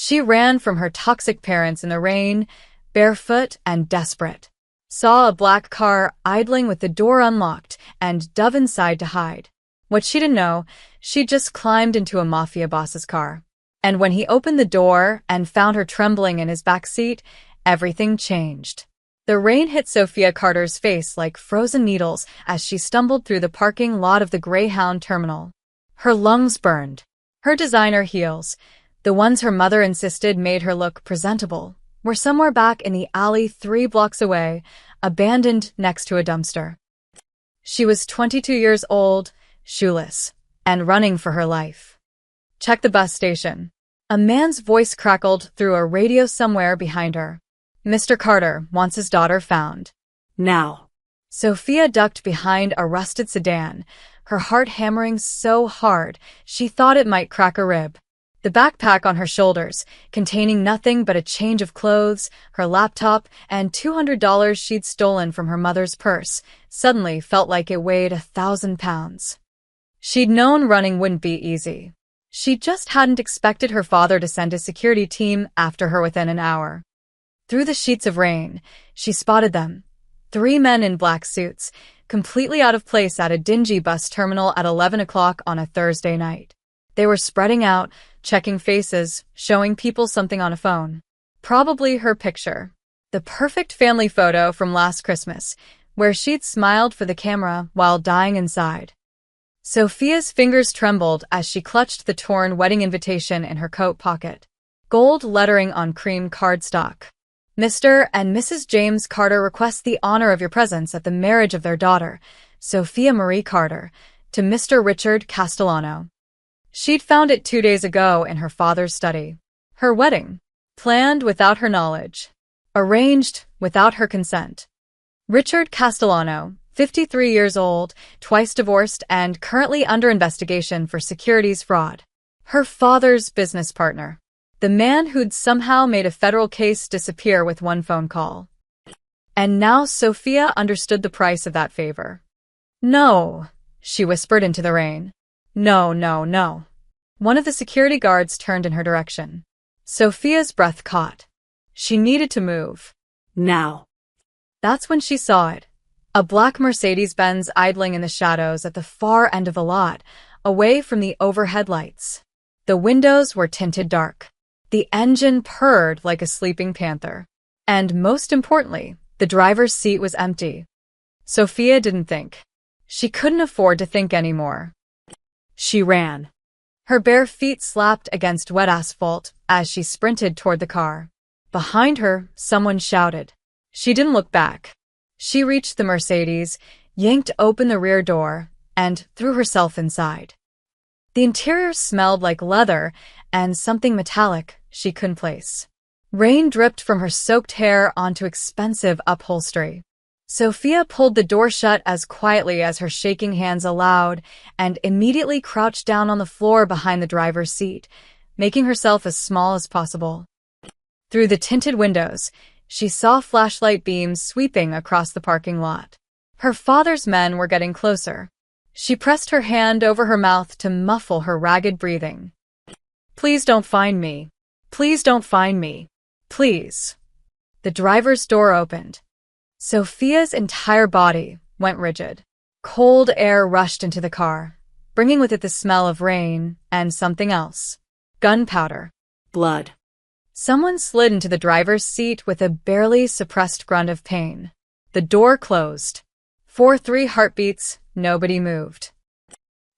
She ran from her toxic parents in the rain, barefoot and desperate. Saw a black car idling with the door unlocked and dove inside to hide. What she didn't know, she just climbed into a mafia boss's car. And when he opened the door and found her trembling in his back seat, everything changed. The rain hit Sophia Carter's face like frozen needles as she stumbled through the parking lot of the Greyhound terminal. Her lungs burned. Her designer heels, the ones her mother insisted made her look presentable, were somewhere back in the alley 3 blocks away, abandoned next to a dumpster. She was 22 years old, shoeless, and running for her life. "Check the bus station." A man's voice crackled through a radio somewhere behind her. "Mr. Carter wants his daughter found. Now." Sophia ducked behind a rusted sedan, her heart hammering so hard she thought it might crack a rib. The backpack on her shoulders, containing nothing but a change of clothes, her laptop, and $200 she'd stolen from her mother's purse, suddenly felt like it weighed 1,000 pounds. She'd known running wouldn't be easy. She just hadn't expected her father to send his security team after her within an hour. Through the sheets of rain, she spotted them. 3 men in black suits, completely out of place at a dingy bus terminal at 11 o'clock on a Thursday night. They were spreading out, checking faces, showing people something on a phone. Probably her picture. The perfect family photo from last Christmas, where she'd smiled for the camera while dying inside. Sophia's fingers trembled as she clutched the torn wedding invitation in her coat pocket. Gold lettering on cream cardstock. "Mr. and Mrs. James Carter request the honor of your presence at the marriage of their daughter, Sophia Marie Carter, to Mr. Richard Castellano." She'd found it 2 days ago in her father's study. Her wedding. Planned without her knowledge. Arranged without her consent. Richard Castellano, 53 years old, twice divorced, and currently under investigation for securities fraud. Her father's business partner. The man who'd somehow made a federal case disappear with 1 phone call. And now Sophia understood the price of that favor. "No," she whispered into the rain. "No, no, no." One of the security guards turned in her direction. Sophia's breath caught. She needed to move. Now. That's when she saw it. A black Mercedes-Benz idling in the shadows at the far end of the lot, away from the overhead lights. The windows were tinted dark. The engine purred like a sleeping panther. And most importantly, the driver's seat was empty. Sophia didn't think. She couldn't afford to think anymore. She ran. Her bare feet slapped against wet asphalt as she sprinted toward the car. Behind her, someone shouted. She didn't look back. She reached the Mercedes, yanked open the rear door, and threw herself inside. The interior smelled like leather and something metallic she couldn't place. Rain dripped from her soaked hair onto expensive upholstery. Sophia pulled the door shut as quietly as her shaking hands allowed and immediately crouched down on the floor behind the driver's seat, making herself as small as possible. Through the tinted windows, she saw flashlight beams sweeping across the parking lot. Her father's men were getting closer. She pressed her hand over her mouth to muffle her ragged breathing. "Please don't find me. Please don't find me. Please." The driver's door opened. Sophia's entire body went rigid. Cold air rushed into the car, bringing with it the smell of rain and something else. Gunpowder. Blood. Someone slid into the driver's seat with a barely suppressed grunt of pain. The door closed. 4-3 heartbeats, nobody moved.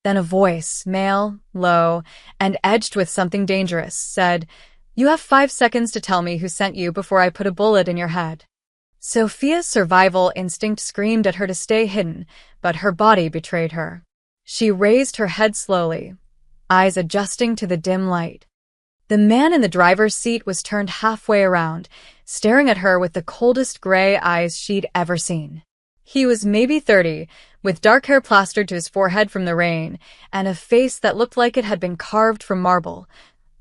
Then a voice, male, low, and edged with something dangerous, said, "You have 5 seconds to tell me who sent you before I put a bullet in your head." Sophia's survival instinct screamed at her to stay hidden, but her body betrayed her. She raised her head slowly, eyes adjusting to the dim light. The man in the driver's seat was turned halfway around, staring at her with the coldest gray eyes she'd ever seen. He was maybe 30, with dark hair plastered to his forehead from the rain, and a face that looked like it had been carved from marble,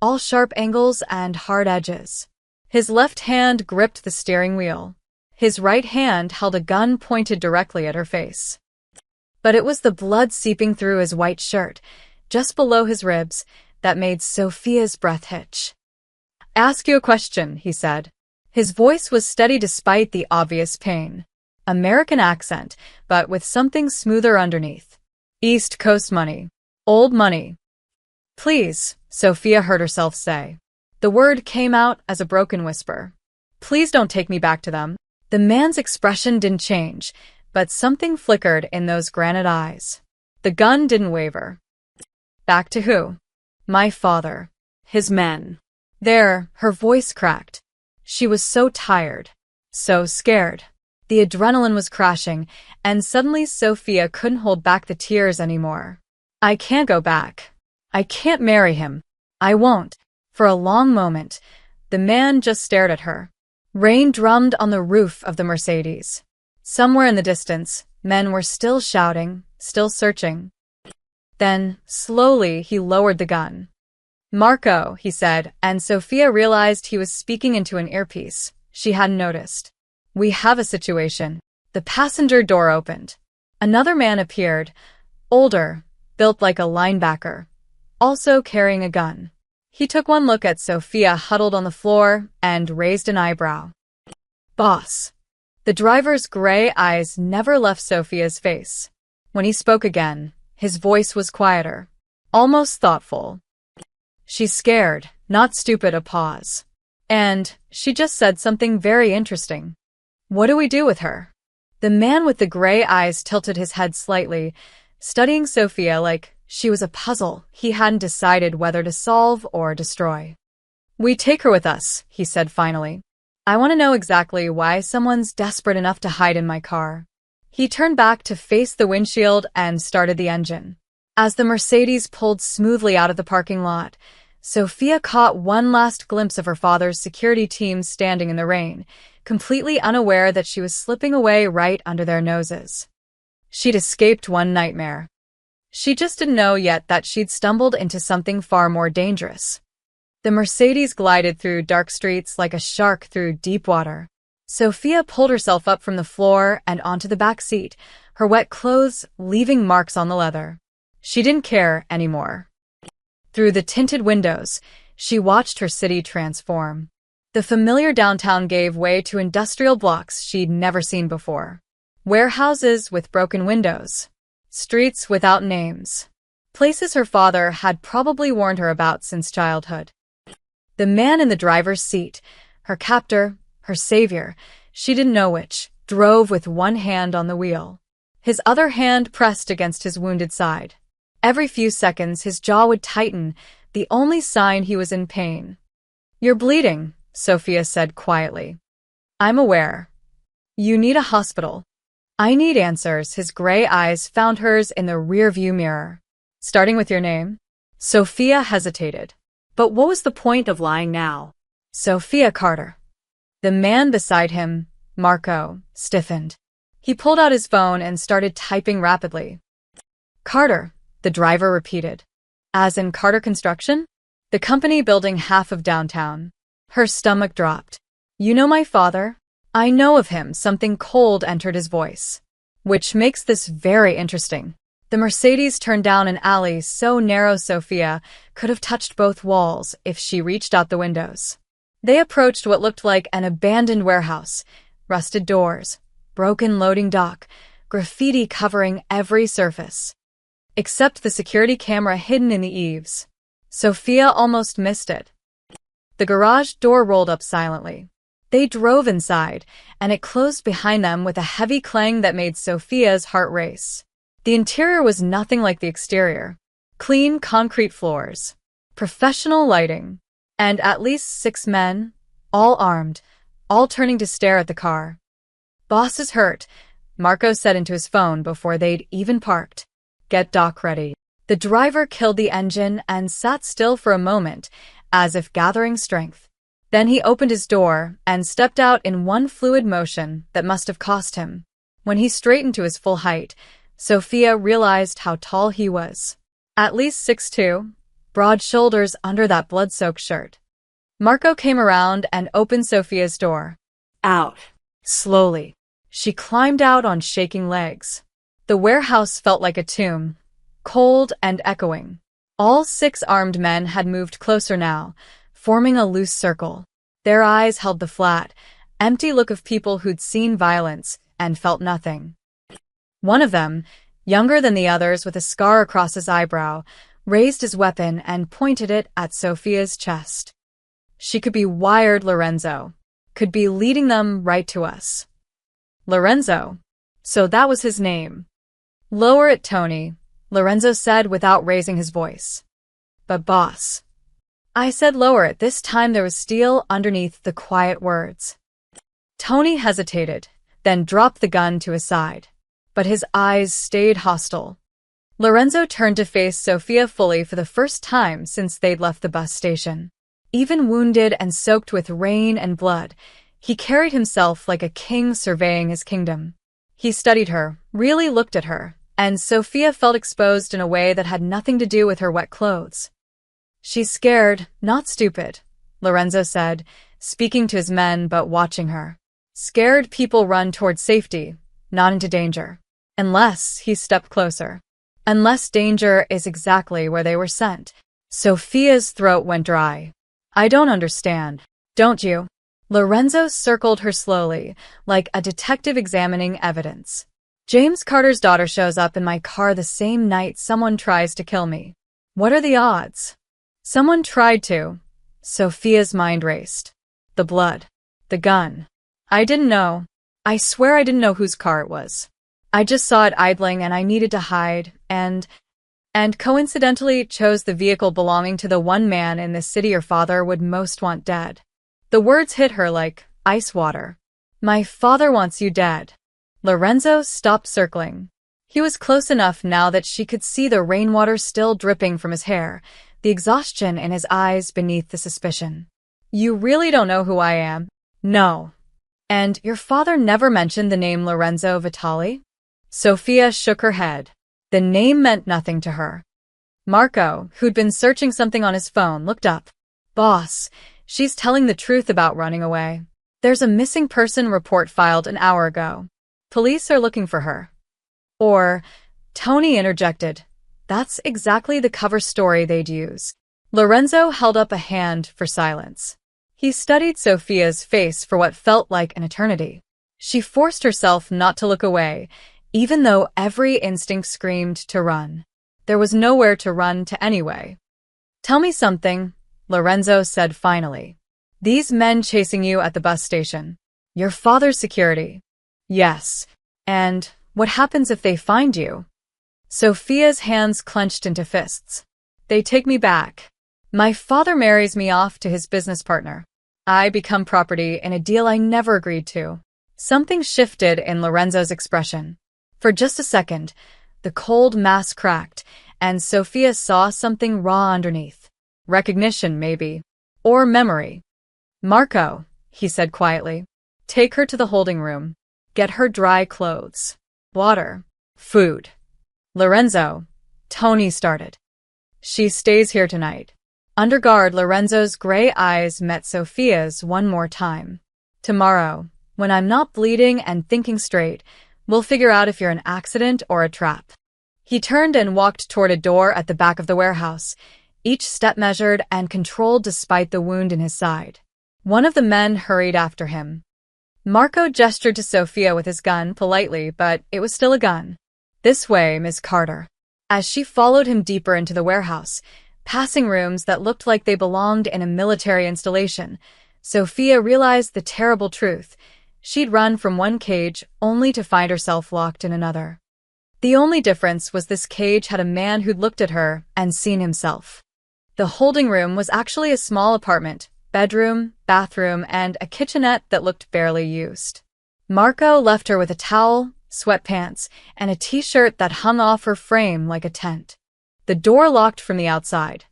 all sharp angles and hard edges. His left hand gripped the steering wheel. His right hand held a gun pointed directly at her face. But it was the blood seeping through his white shirt, just below his ribs, that made Sophia's breath hitch. Ask you a question, he said. His voice was steady despite the obvious pain. American accent, but with something smoother underneath. East Coast money. Old money. Please, Sophia heard herself say. The word came out as a broken whisper. Please don't take me back to them. The man's expression didn't change, but something flickered in those granite eyes. The gun didn't waver. Back to who? My father. His men. There, her voice cracked. She was so tired. So scared. The adrenaline was crashing, and suddenly Sophia couldn't hold back the tears anymore. I can't go back. I can't marry him. I won't. For a long moment, the man just stared at her. Rain drummed on the roof of the Mercedes. Somewhere in the distance, men were still shouting, still searching. Then, slowly, he lowered the gun. Marco, he said, and Sophia realized he was speaking into an earpiece. She hadn't noticed. We have a situation. The passenger door opened. Another man appeared, older, built like a linebacker, also carrying a gun. He took one look at Sophia huddled on the floor and raised an eyebrow. Boss. The driver's gray eyes never left Sophia's face. When he spoke again, his voice was quieter, almost thoughtful. She's scared, not stupid. A pause. And she just said something very interesting. What do we do with her? The man with the gray eyes tilted his head slightly, studying Sophia like she was a puzzle he hadn't decided whether to solve or destroy. We take her with us, he said finally. I want to know exactly why someone's desperate enough to hide in my car. He turned back to face the windshield and started the engine. As the Mercedes pulled smoothly out of the parking lot, Sophia caught one last glimpse of her father's security team standing in the rain, completely unaware that she was slipping away right under their noses. She'd escaped one nightmare. She just didn't know yet that she'd stumbled into something far more dangerous. The Mercedes glided through dark streets like a shark through deep water. Sophia pulled herself up from the floor and onto the back seat, her wet clothes leaving marks on the leather. She didn't care anymore. Through the tinted windows, she watched her city transform. The familiar downtown gave way to industrial blocks she'd never seen before. Warehouses with broken windows. Streets without names. Places her father had probably warned her about since childhood. The man in the driver's seat, her captor, her savior, she didn't know which, drove with one hand on the wheel. His other hand pressed against his wounded side. Every few seconds his jaw would tighten, the only sign he was in pain. You're bleeding, Sophia said quietly. I'm aware. You need a hospital. I need answers. His gray eyes found hers in the rearview mirror. Starting with your name? Sophia hesitated. But what was the point of lying now? Sophia Carter. The man beside him, Marco, stiffened. He pulled out his phone and started typing rapidly. Carter, the driver repeated. As in Carter Construction? The company building half of downtown. Her stomach dropped. You know my father? I know of him. Something cold entered his voice. Which makes this very interesting. The Mercedes turned down an alley so narrow Sophia could have touched both walls if she reached out the windows. They approached what looked like an abandoned warehouse, rusted doors, broken loading dock, graffiti covering every surface. Except the security camera hidden in the eaves. Sophia almost missed it. The garage door rolled up silently. They drove inside, and it closed behind them with a heavy clang that made Sophia's heart race. The interior was nothing like the exterior. Clean concrete floors, professional lighting, and at least 6 men, all armed, all turning to stare at the car. Boss is hurt, Marco said into his phone before they'd even parked. Get dock ready. The driver killed the engine and sat still for a moment, as if gathering strength. Then he opened his door and stepped out in one fluid motion that must have cost him. When he straightened to his full height, Sophia realized how tall he was. At least 6'2", broad shoulders under that blood-soaked shirt. Marco came around and opened Sophia's door. Out. Slowly. She climbed out on shaking legs. The warehouse felt like a tomb, cold and echoing. All 6 armed men had moved closer now, forming a loose circle. Their eyes held the flat, empty look of people who'd seen violence and felt nothing. One of them, younger than the others with a scar across his eyebrow, raised his weapon and pointed it at Sophia's chest. She could be wired Lorenzo, could be leading them right to us. Lorenzo. So that was his name. Lower it, Tony, Lorenzo said without raising his voice. But boss. I said lower it. This time there was steel underneath the quiet words. Tony hesitated, then dropped the gun to his side. But his eyes stayed hostile. Lorenzo turned to face Sophia fully for the first time since they'd left the bus station. Even wounded and soaked with rain and blood, he carried himself like a king surveying his kingdom. He studied her, really looked at her, and Sophia felt exposed in a way that had nothing to do with her wet clothes. She's scared, not stupid, Lorenzo said, speaking to his men but watching her. Scared people run towards safety, not into danger. Unless he stepped closer. Unless danger is exactly where they were sent. Sophia's throat went dry. I don't understand. Don't you? Lorenzo circled her slowly, like a detective examining evidence. James Carter's daughter shows up in my car the same night someone tries to kill me. What are the odds? Someone tried to. Sophia's mind raced. The blood. The gun. I didn't know. I swear I didn't know whose car it was. I just saw it idling and I needed to hide, and coincidentally chose the vehicle belonging to the one man in this city your father would most want dead. The words hit her like ice water. My father wants you dead. Lorenzo stopped circling. He was close enough now that she could see the rainwater still dripping from his hair, the exhaustion in his eyes beneath the suspicion. You really don't know who I am? No. And your father never mentioned the name Lorenzo Vitali? Sophia shook her head. The name meant nothing to her. Marco, who'd been searching something on his phone, looked up. Boss, she's telling the truth about running away. There's a missing person report filed an hour ago. Police are looking for her. Or, Tony interjected. That's exactly the cover story they'd use. Lorenzo held up a hand for silence. He studied Sophia's face for what felt like an eternity. She forced herself not to look away, even though every instinct screamed to run. There was nowhere to run to anyway. Tell me something, Lorenzo said finally. These men chasing you at the bus station. Your father's security. Yes. And what happens if they find you? Sophia's hands clenched into fists. They take me back. My father marries me off to his business partner. I become property in a deal I never agreed to. Something shifted in Lorenzo's expression. For just a second, the cold mask cracked, and Sophia saw something raw underneath. Recognition, maybe. Or memory. Marco, he said quietly. Take her to the holding room. Get her dry clothes. Water. Food. Lorenzo. Tony started. She stays here tonight. Under guard, Lorenzo's gray eyes met Sophia's one more time. Tomorrow, when I'm not bleeding and thinking straight, we'll figure out if you're an accident or a trap. He turned and walked toward a door at the back of the warehouse, each step measured and controlled despite the wound in his side. One of the men hurried after him. Marco gestured to Sophia with his gun politely, but it was still a gun. This way, Miss Carter. As she followed him deeper into the warehouse, passing rooms that looked like they belonged in a military installation, Sophia realized the terrible truth. She'd run from one cage only to find herself locked in another. The only difference was this cage had a man who'd looked at her and seen himself. The holding room was actually a small apartment, bedroom, bathroom, and a kitchenette that looked barely used. Marco left her with a towel, sweatpants, and a t-shirt that hung off her frame like a tent. The door locked from the outside.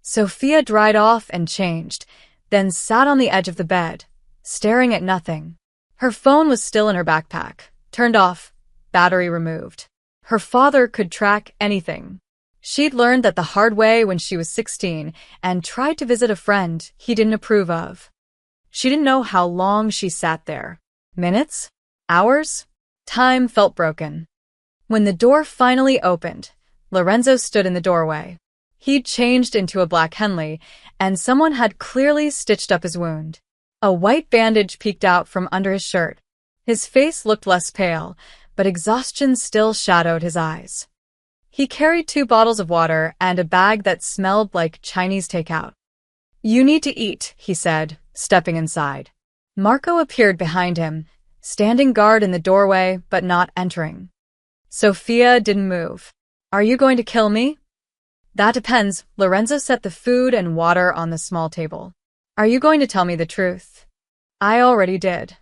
Sophia dried off and changed, then sat on the edge of the bed, staring at nothing. Her phone was still in her backpack, turned off, battery removed. Her father could track anything. She'd learned that the hard way when she was 16 and tried to visit a friend he didn't approve of. She didn't know how long she sat there. Minutes? Hours? Time felt broken. When the door finally opened, Lorenzo stood in the doorway. He'd changed into a black Henley, and someone had clearly stitched up his wound. A white bandage peeked out from under his shirt. His face looked less pale, but exhaustion still shadowed his eyes. He carried 2 bottles of water and a bag that smelled like Chinese takeout. "You need to eat," he said, stepping inside. Marco appeared behind him, standing guard in the doorway but not entering. Sophia didn't move. "Are you going to kill me?" "That depends." Lorenzo set the food and water on the small table. "Are you going to tell me the truth?" "I already did."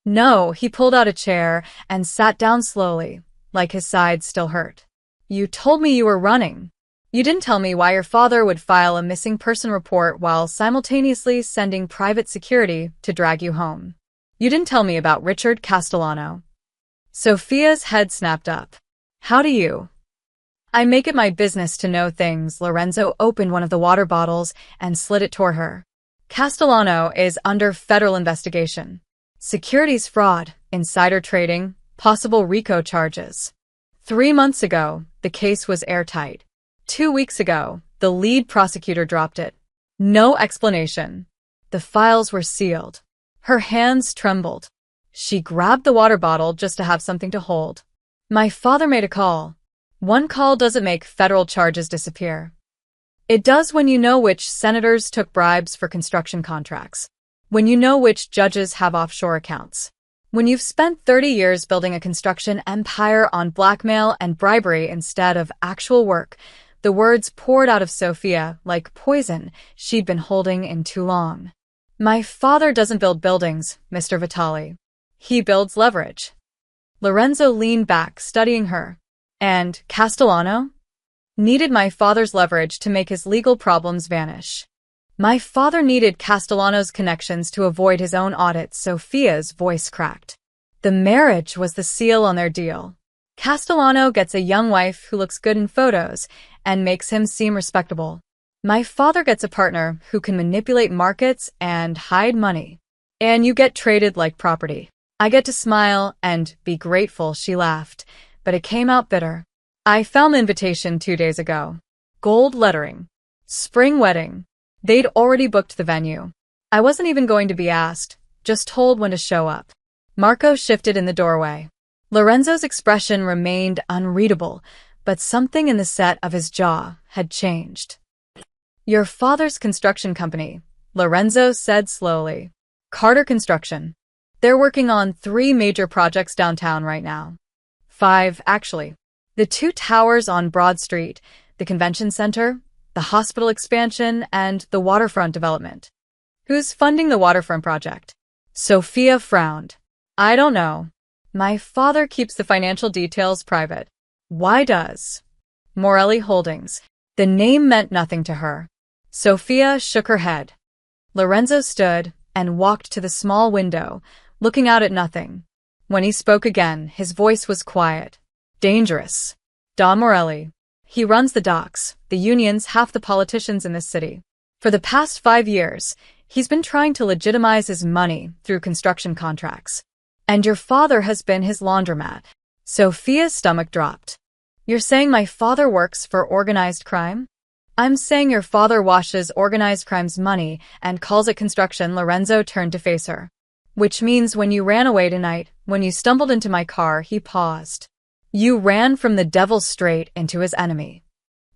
"No." He pulled out a chair and sat down slowly, like his sides still hurt. "You told me you were running. You didn't tell me why your father would file a missing person report while simultaneously sending private security to drag you home. You didn't tell me about Richard Castellano." Sophia's head snapped up. "How do you?" "I make it my business to know things." Lorenzo opened one of the water bottles and slid it toward her. "Castellano is under federal investigation. Securities fraud, insider trading, possible RICO charges. 3 months ago, the case was airtight. 2 weeks ago, the lead prosecutor dropped it. No explanation. The files were sealed." Her hands trembled. She grabbed the water bottle just to have something to hold. "My father made a call. One call doesn't make federal charges disappear. It does when you know which senators took bribes for construction contracts. When you know which judges have offshore accounts. When you've spent 30 years building a construction empire on blackmail and bribery instead of actual work." The words poured out of Sophia like poison she'd been holding in too long. "My father doesn't build buildings, Mr. Vitali. He builds leverage." Lorenzo leaned back, studying her. "And Castellano?" "Needed my father's leverage to make his legal problems vanish." "My father needed Castellano's connections to avoid his own audit." Sophia's voice cracked. "The marriage was the seal on their deal. Castellano gets a young wife who looks good in photos and makes him seem respectable. My father gets a partner who can manipulate markets and hide money. And you get traded like property. I get to smile and be grateful." She laughed, but it came out bitter. "I found the invitation 2 days ago. Gold lettering. Spring wedding. They'd already booked the venue. I wasn't even going to be asked, just told when to show up." Marco shifted in the doorway. Lorenzo's expression remained unreadable, but something in the set of his jaw had changed. "Your father's construction company," Lorenzo said slowly. "Carter Construction. They're working on 3 major projects downtown right now. 5, actually. The 2 towers on Broad Street, the convention center, the hospital expansion, and the waterfront development." "Who's funding the waterfront project?" Sophia frowned. "I don't know. My father keeps the financial details private." "Why does?" "Morelli Holdings." The name meant nothing to her. Sophia shook her head. Lorenzo stood and walked to the small window, looking out at nothing. When he spoke again, his voice was quiet. "Dangerous. Don Morelli. He runs the docks, the unions, half the politicians in this city. For the past 5 years, he's been trying to legitimize his money through construction contracts. And your father has been his laundromat." Sophia's stomach dropped. "You're saying my father works for organized crime?" "I'm saying your father washes organized crime's money and calls it construction." Lorenzo turned to face her. "Which means when you ran away tonight, when you stumbled into my car," he paused. "You ran from the devil straight into his enemy."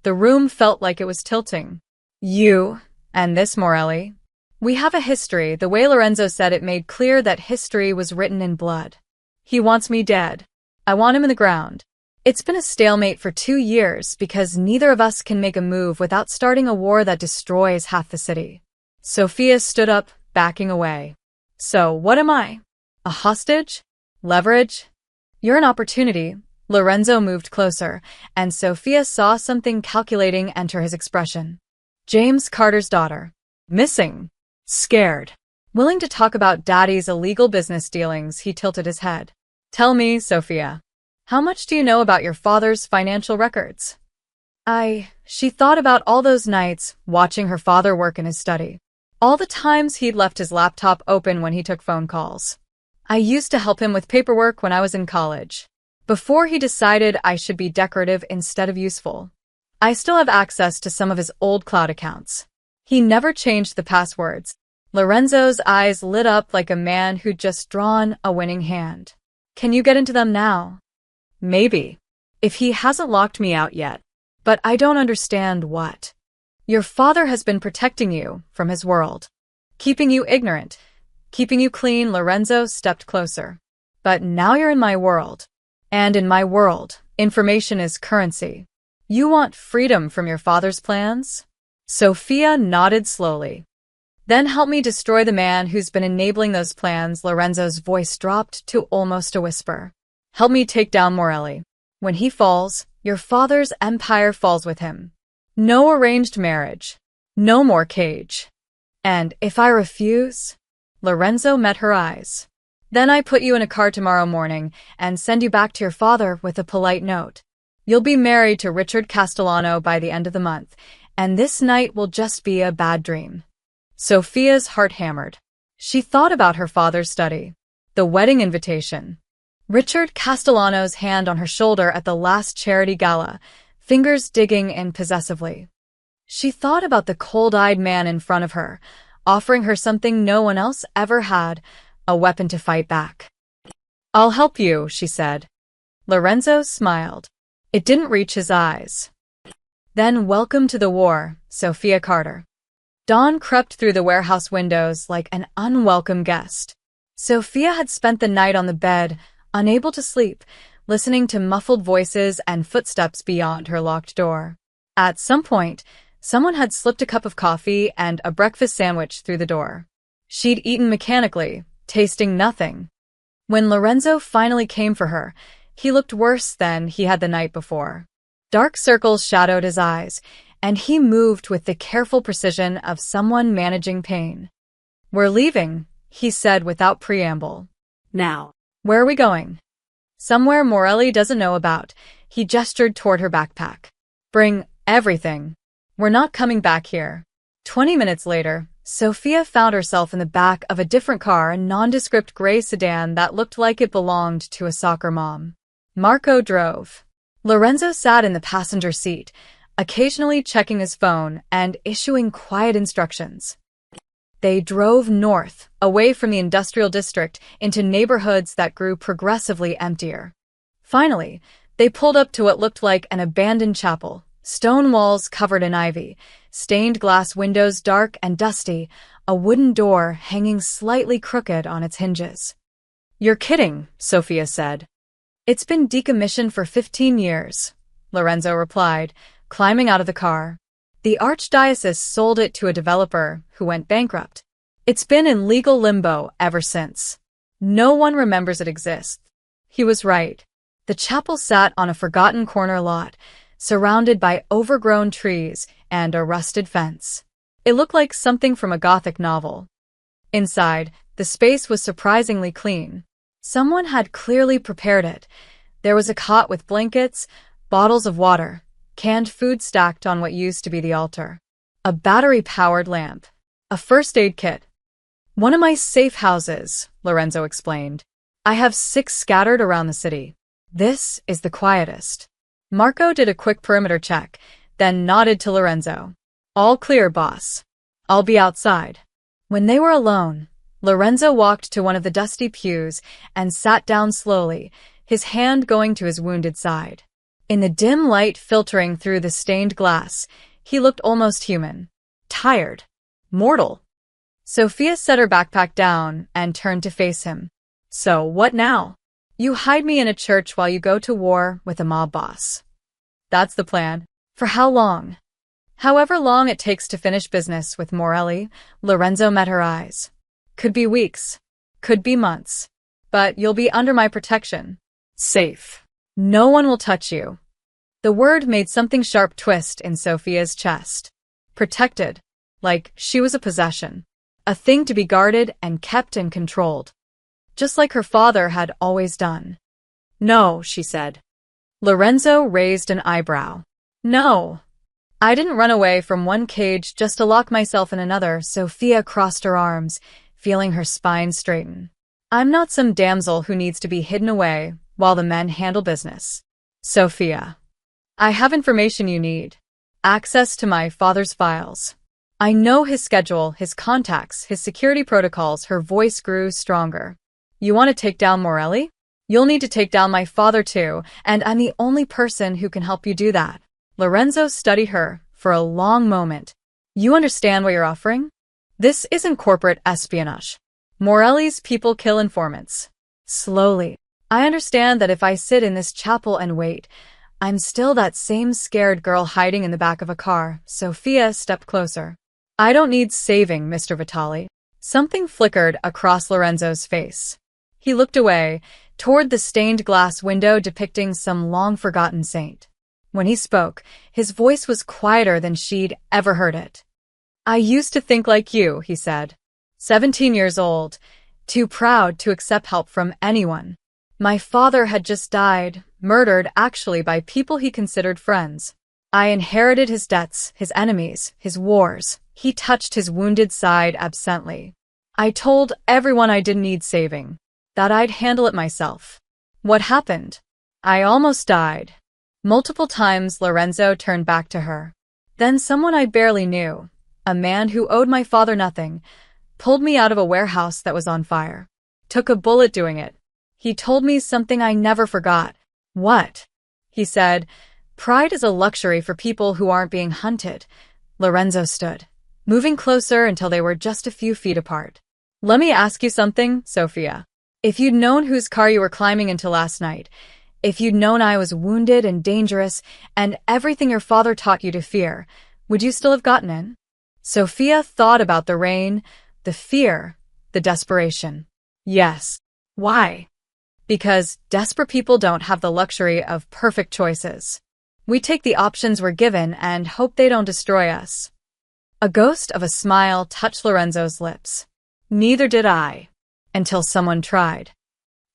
The room felt like it was tilting. "You and this Morelli? We have a history." The way Lorenzo said it made clear that history was written in blood. "He wants me dead. I want him in the ground. It's been a stalemate for 2 years because neither of us can make a move without starting a war that destroys half the city." Sophia stood up, backing away. "So what am I? A hostage? Leverage?" "You're an opportunity." Lorenzo moved closer, and Sophia saw something calculating enter his expression. "James Carter's daughter. Missing. Scared. Willing to talk about Daddy's illegal business dealings." He tilted his head. "Tell me, Sophia, how much do you know about your father's financial records?" She thought about all those nights watching her father work in his study. All the times he'd left his laptop open when he took phone calls. "I used to help him with paperwork when I was in college. Before he decided I should be decorative instead of useful. I still have access to some of his old cloud accounts. He never changed the passwords. Lorenzo's eyes lit up like a man who'd just drawn a winning hand. Can you get into them now? Maybe. If he hasn't locked me out yet. But I don't understand what. Your father has been protecting you from his world. Keeping you ignorant. Keeping you clean. Lorenzo stepped closer. But now you're in my world. And in my world, information is currency. You want freedom from your father's plans? Sophia nodded slowly. Then help me destroy the man who's been enabling those plans. Lorenzo's voice dropped to almost a whisper. Help me take down Morelli. When he falls, your father's empire falls with him. No arranged marriage. No more cage. And if I refuse? Lorenzo met her eyes. Then I put you in a car tomorrow morning and send you back to your father with a polite note. You'll be married to Richard Castellano by the end of the month, and this night will just be a bad dream. Sophia's heart hammered. She thought about her father's study, the wedding invitation, Richard Castellano's hand on her shoulder at the last charity gala, fingers digging in possessively. She thought about the cold-eyed man in front of her, offering her something no one else ever had, a weapon to fight back. I'll help you, she said. Lorenzo smiled. It didn't reach his eyes. Then welcome to the war, Sophia Carter. Dawn crept through the warehouse windows like an unwelcome guest. Sophia had spent the night on the bed, unable to sleep, listening to muffled voices and footsteps beyond her locked door. At some point, someone had slipped a cup of coffee and a breakfast sandwich through the door. She'd eaten mechanically, tasting nothing. When Lorenzo finally came for her, he looked worse than he had the night before. Dark circles shadowed his eyes, and he moved with the careful precision of someone managing pain. We're leaving, he said without preamble. Now. Where are we going? Somewhere Morelli doesn't know about. He gestured toward her backpack. Bring everything. We're not coming back here. 20 minutes later, Sophia found herself in the back of a different car, a nondescript gray sedan that looked like it belonged to a soccer mom. Marco drove. Lorenzo sat in the passenger seat, occasionally checking his phone and issuing quiet instructions. They drove north, away from the industrial district, into neighborhoods that grew progressively emptier. Finally, they pulled up to what looked like an abandoned chapel, stone walls covered in ivy, stained glass windows dark and dusty, a wooden door hanging slightly crooked on its hinges. You're kidding, Sophia said. It's been decommissioned for 15 years, Lorenzo replied, climbing out of the car. The archdiocese sold it to a developer who went bankrupt. It's been in legal limbo ever since. No one remembers it exists. He was right. The chapel sat on a forgotten corner lot, surrounded by overgrown trees and a rusted fence. It looked like something from a Gothic novel. Inside, the space was surprisingly clean. Someone had clearly prepared it. There was a cot with blankets, bottles of water, canned food stacked on what used to be the altar, a battery-powered lamp, a first aid kit. One of my safe houses, Lorenzo explained. I have 6 scattered around the city. This is the quietest. Marco did a quick perimeter check, then nodded to Lorenzo. All clear, boss. I'll be outside. When they were alone, Lorenzo walked to one of the dusty pews and sat down slowly, his hand going to his wounded side. In the dim light filtering through the stained glass, he looked almost human. Tired. Mortal. Sophia set her backpack down and turned to face him. So, what now? You hide me in a church while you go to war with a mob boss. That's the plan. For how long? However long it takes to finish business with Morelli, Lorenzo met her eyes. Could be weeks. Could be months. But you'll be under my protection. Safe. No one will touch you. The word made something sharp twist in Sophia's chest. Protected. Like she was a possession. A thing to be guarded and kept and controlled. Just like her father had always done. No, she said. Lorenzo raised an eyebrow. No. I didn't run away from one cage just to lock myself in another. Sophia crossed her arms, feeling her spine straighten. I'm not some damsel who needs to be hidden away while the men handle business. Sophia. I have information you need. Access to my father's files. I know his schedule, his contacts, his security protocols. Her voice grew stronger. You want to take down Morelli? You'll need to take down my father too, and I'm the only person who can help you do that. Lorenzo studied her for a long moment. You understand what you're offering? This isn't corporate espionage. Morelli's people kill informants. Slowly. I understand that if I sit in this chapel and wait, I'm still that same scared girl hiding in the back of a car. Sophia stepped closer. I don't need saving, Mr. Vitali. Something flickered across Lorenzo's face. He looked away, toward the stained glass window depicting some long-forgotten saint. When he spoke, his voice was quieter than she'd ever heard it. I used to think like you, he said. 17 years old, too proud to accept help from anyone. My father had just died, murdered actually by people he considered friends. I inherited his debts, his enemies, his wars. He touched his wounded side absently. I told everyone I didn't need saving, that I'd handle it myself. What happened? I almost died. Multiple times Lorenzo turned back to her. Then someone I barely knew, a man who owed my father nothing, pulled me out of a warehouse that was on fire. Took a bullet doing it. He told me something I never forgot. What? He said, pride is a luxury for people who aren't being hunted. Lorenzo stood, moving closer until they were just a few feet apart. Let me ask you something, Sophia. If you'd known whose car you were climbing into last night, if you'd known I was wounded and dangerous and everything your father taught you to fear, would you still have gotten in? Sophia thought about the rain, the fear, the desperation. Yes. Why? Because desperate people don't have the luxury of perfect choices. We take the options we're given and hope they don't destroy us. A ghost of a smile touched Lorenzo's lips. Neither did I. Until someone tried.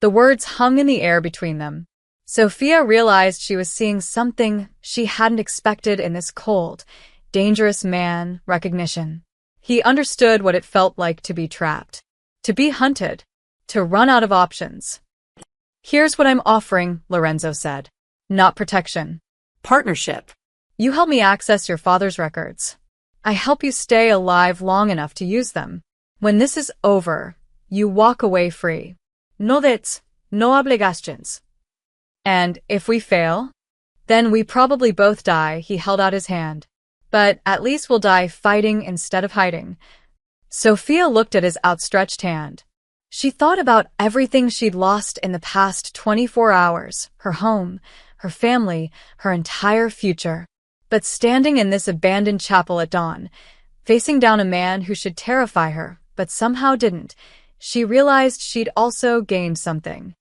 The words hung in the air between them. Sophia realized she was seeing something she hadn't expected in this cold, dangerous man. Recognition. He understood what it felt like to be trapped, to be hunted, to run out of options. Here's what I'm offering, Lorenzo said. Not protection. Partnership. You help me access your father's records. I help you stay alive long enough to use them. When this is over, you walk away free. No debts, no obligations. And if we fail, then we probably both die. He held out his hand. But at least we'll die fighting instead of hiding. Sophia looked at his outstretched hand. She thought about everything she'd lost in the past 24 hours, her home, her family, her entire future. But standing in this abandoned chapel at dawn, facing down a man who should terrify her, but somehow didn't, she realized she'd also gained something.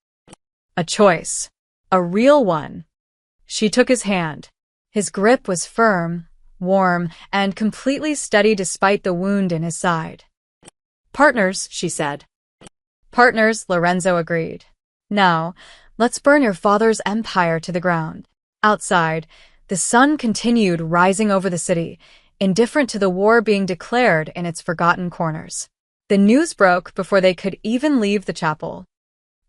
A choice. A real one. She took his hand. His grip was firm, warm, and completely steady despite the wound in his side. Partners, she said. Partners, Lorenzo agreed. Now, let's burn your father's empire to the ground. Outside, the sun continued rising over the city, indifferent to the war being declared in its forgotten corners. The news broke before they could even leave the chapel.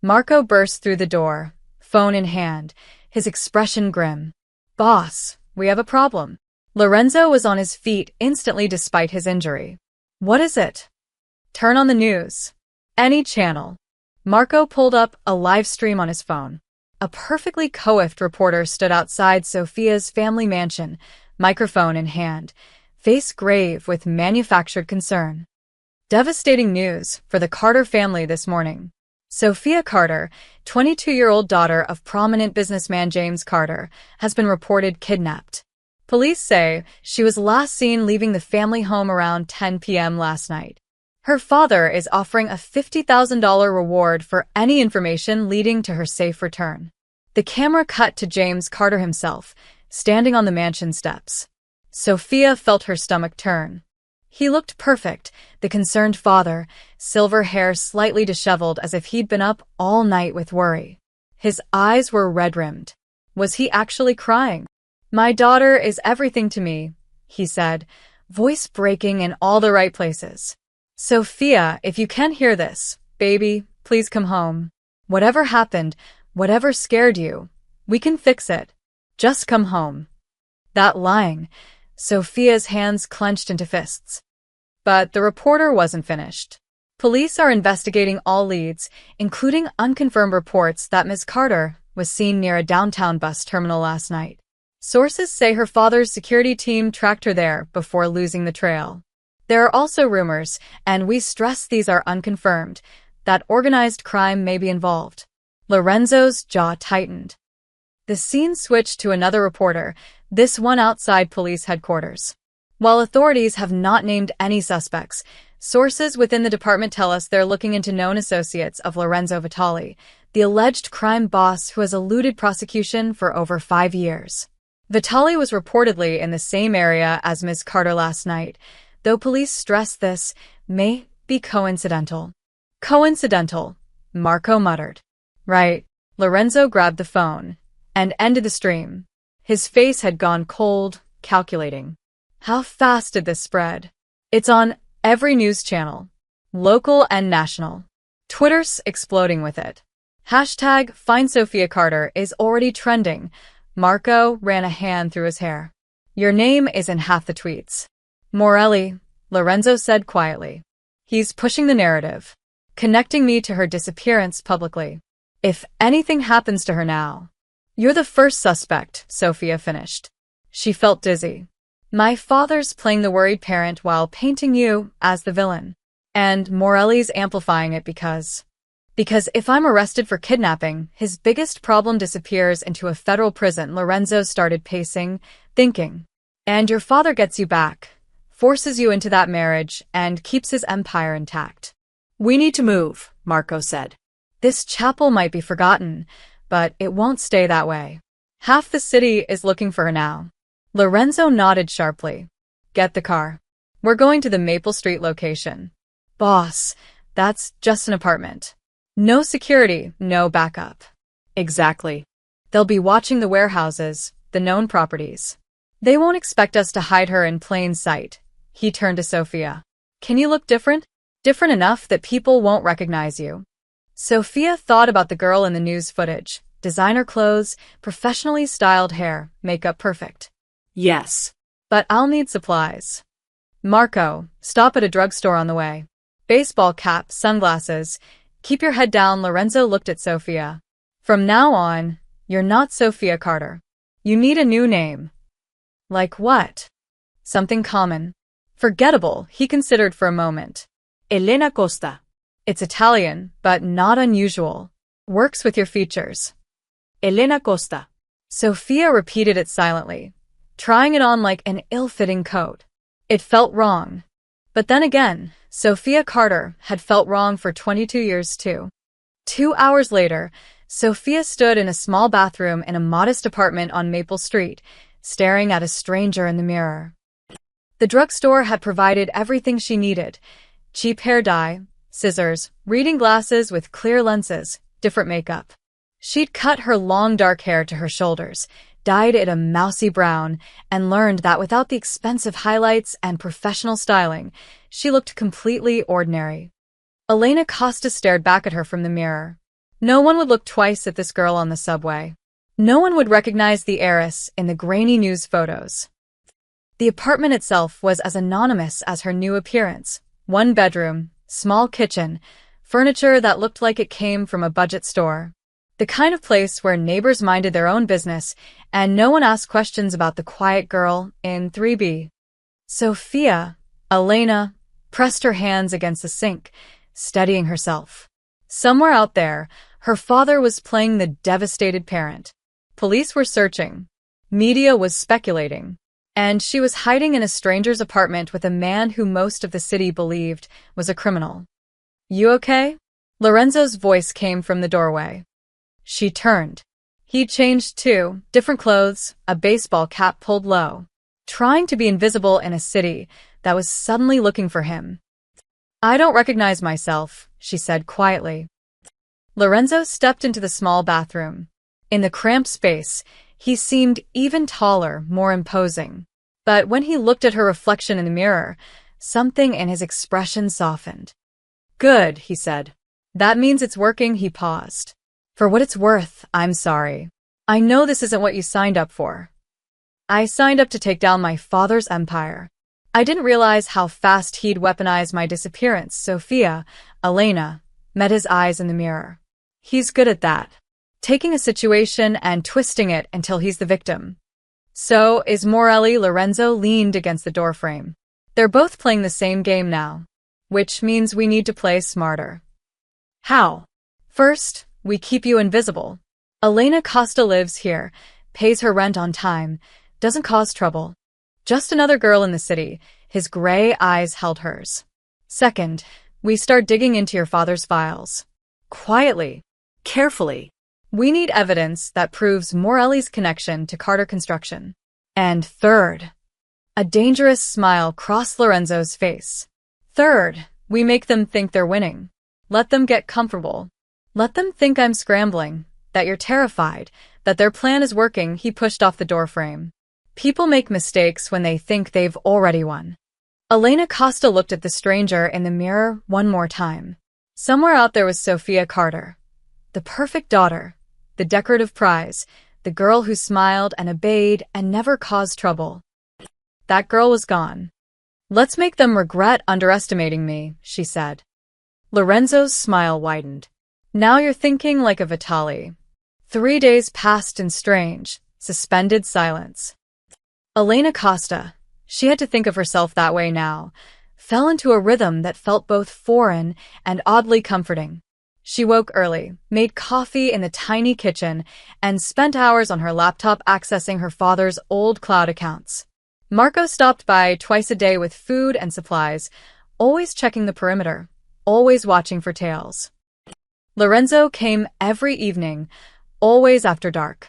Marco burst through the door, phone in hand, his expression grim. Boss, we have a problem. Lorenzo was on his feet instantly despite his injury. What is it? Turn on the news. Any channel. Marco pulled up a live stream on his phone. A perfectly coiffed reporter stood outside Sophia's family mansion, microphone in hand, face grave with manufactured concern. Devastating news for the Carter family this morning. Sophia Carter, 22-year-old daughter of prominent businessman James Carter, has been reported kidnapped. Police say she was last seen leaving the family home around 10 p.m. last night. Her father is offering a $50,000 reward for any information leading to her safe return. The camera cut to James Carter himself, standing on the mansion steps. Sophia felt her stomach turn. He looked perfect, the concerned father, silver hair slightly disheveled as if he'd been up all night with worry. His eyes were red-rimmed. Was he actually crying? My daughter is everything to me, he said, voice breaking in all the right places. Sophia, if you can hear this, baby, please come home. Whatever happened, whatever scared you, we can fix it. Just come home. That line, Sophia's hands clenched into fists. But the reporter wasn't finished. Police are investigating all leads, including unconfirmed reports that Ms. Carter was seen near a downtown bus terminal last night. Sources say her father's security team tracked her there before losing the trail. There are also rumors, and we stress these are unconfirmed, that organized crime may be involved. Lorenzo's jaw tightened. The scene switched to another reporter, this one outside police headquarters. While authorities have not named any suspects, sources within the department tell us they're looking into known associates of Lorenzo Vitali, the alleged crime boss who has eluded prosecution for over 5 years. Vitali was reportedly in the same area as Ms. Carter last night, though police stress this may be coincidental. Coincidental, Marco muttered. Right. Lorenzo grabbed the phone and ended the stream. His face had gone cold, calculating. How fast did this spread? It's on every news channel, local and national. Twitter's exploding with it. Hashtag Find Sophia Carter is already trending. Marco ran a hand through his hair. Your name is in half the tweets. Morelli, Lorenzo said quietly. He's pushing the narrative, connecting me to her disappearance publicly. If anything happens to her now. You're the first suspect, Sophia finished. She felt dizzy. My father's playing the worried parent while painting you as the villain. And Morelli's amplifying it because if I'm arrested for kidnapping, his biggest problem disappears into a federal prison. Lorenzo started pacing, thinking. And your father gets you back, forces you into that marriage, and keeps his empire intact. We need to move, Marco said. This chapel might be forgotten, but it won't stay that way. Half the city is looking for her now. Lorenzo nodded sharply. Get the car. We're going to the Maple Street location. Boss, that's just an apartment. No security, no backup. Exactly. They'll be watching the warehouses, the known properties. They won't expect us to hide her in plain sight. He turned to Sophia. Can you look different? Different enough that people won't recognize you. Sophia thought about the girl in the news footage. Designer clothes, professionally styled hair, makeup perfect. Yes. But I'll need supplies. Marco, stop at a drugstore on the way. Baseball cap, sunglasses. Keep your head down. Lorenzo looked at Sophia. From now on, you're not Sophia Carter. You need a new name. Like what? Something common. Forgettable, he considered for a moment. Elena Costa. It's Italian, but not unusual. Works with your features. Elena Costa. Sophia repeated it silently, trying it on like an ill-fitting coat. It felt wrong. But then again, Sophia Carter had felt wrong for 22 years too. 2 hours later, Sophia stood in a small bathroom in a modest apartment on Maple Street, staring at a stranger in the mirror. The drugstore had provided everything she needed. Cheap hair dye, scissors, reading glasses with clear lenses, different makeup. She'd cut her long dark hair to her shoulders, dyed it a mousy brown, and learned that without the expensive highlights and professional styling, she looked completely ordinary. Elena Costa stared back at her from the mirror. No one would look twice at this girl on the subway. No one would recognize the heiress in the grainy news photos. The apartment itself was as anonymous as her new appearance. 1 bedroom, small kitchen, furniture that looked like it came from a budget store. The kind of place where neighbors minded their own business and no one asked questions about the quiet girl in 3B. Sophia, Elena, pressed her hands against the sink, steadying herself. Somewhere out there, her father was playing the devastated parent. Police were searching. Media was speculating. And she was hiding in a stranger's apartment with a man who most of the city believed was a criminal. You okay? Lorenzo's voice came from the doorway. She turned. He'd changed too, different clothes, a baseball cap pulled low, trying to be invisible in a city that was suddenly looking for him. I don't recognize myself, she said quietly. Lorenzo stepped into the small bathroom. In the cramped space, he seemed even taller, more imposing. But when he looked at her reflection in the mirror, something in his expression softened. Good, he said. That means it's working. He paused. For what it's worth, I'm sorry. I know this isn't what you signed up for. I signed up to take down my father's empire. I didn't realize how fast he'd weaponize my disappearance. Sophia, Elena, met his eyes in the mirror. He's good at that. Taking a situation and twisting it until he's the victim. So is Morelli. Lorenzo leaned against the doorframe. They're both playing the same game now, which means we need to play smarter. How? First, we keep you invisible. Elena Costa lives here, pays her rent on time, doesn't cause trouble. Just another girl in the city. His gray eyes held hers. Second, we start digging into your father's files. Quietly. Carefully. We need evidence that proves Morelli's connection to Carter Construction. And third, a dangerous smile crossed Lorenzo's face. Third, we make them think they're winning. Let them get comfortable. Let them think I'm scrambling, that you're terrified, that their plan is working. He pushed off the doorframe. People make mistakes when they think they've already won. Elena Costa looked at the stranger in the mirror one more time. Somewhere out there was Sophia Carter. The perfect daughter, the decorative prize, the girl who smiled and obeyed and never caused trouble. That girl was gone. Let's make them regret underestimating me, she said. Lorenzo's smile widened. Now you're thinking like a Vitali. 3 days passed in strange, suspended silence. Elena Costa, she had to think of herself that way now, fell into a rhythm that felt both foreign and oddly comforting. She woke early, made coffee in the tiny kitchen, and spent hours on her laptop accessing her father's old cloud accounts. Marco stopped by twice a day with food and supplies, always checking the perimeter, always watching for tails. Lorenzo came every evening, always after dark.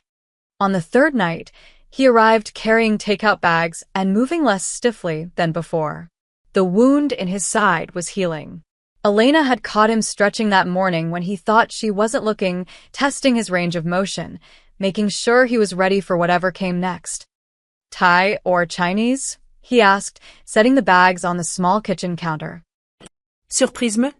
On the third night, he arrived carrying takeout bags and moving less stiffly than before. The wound in his side was healing. Elena had caught him stretching that morning when he thought she wasn't looking, testing his range of motion, making sure he was ready for whatever came next. Thai or Chinese? He asked, setting the bags on the small kitchen counter. Surprise-me?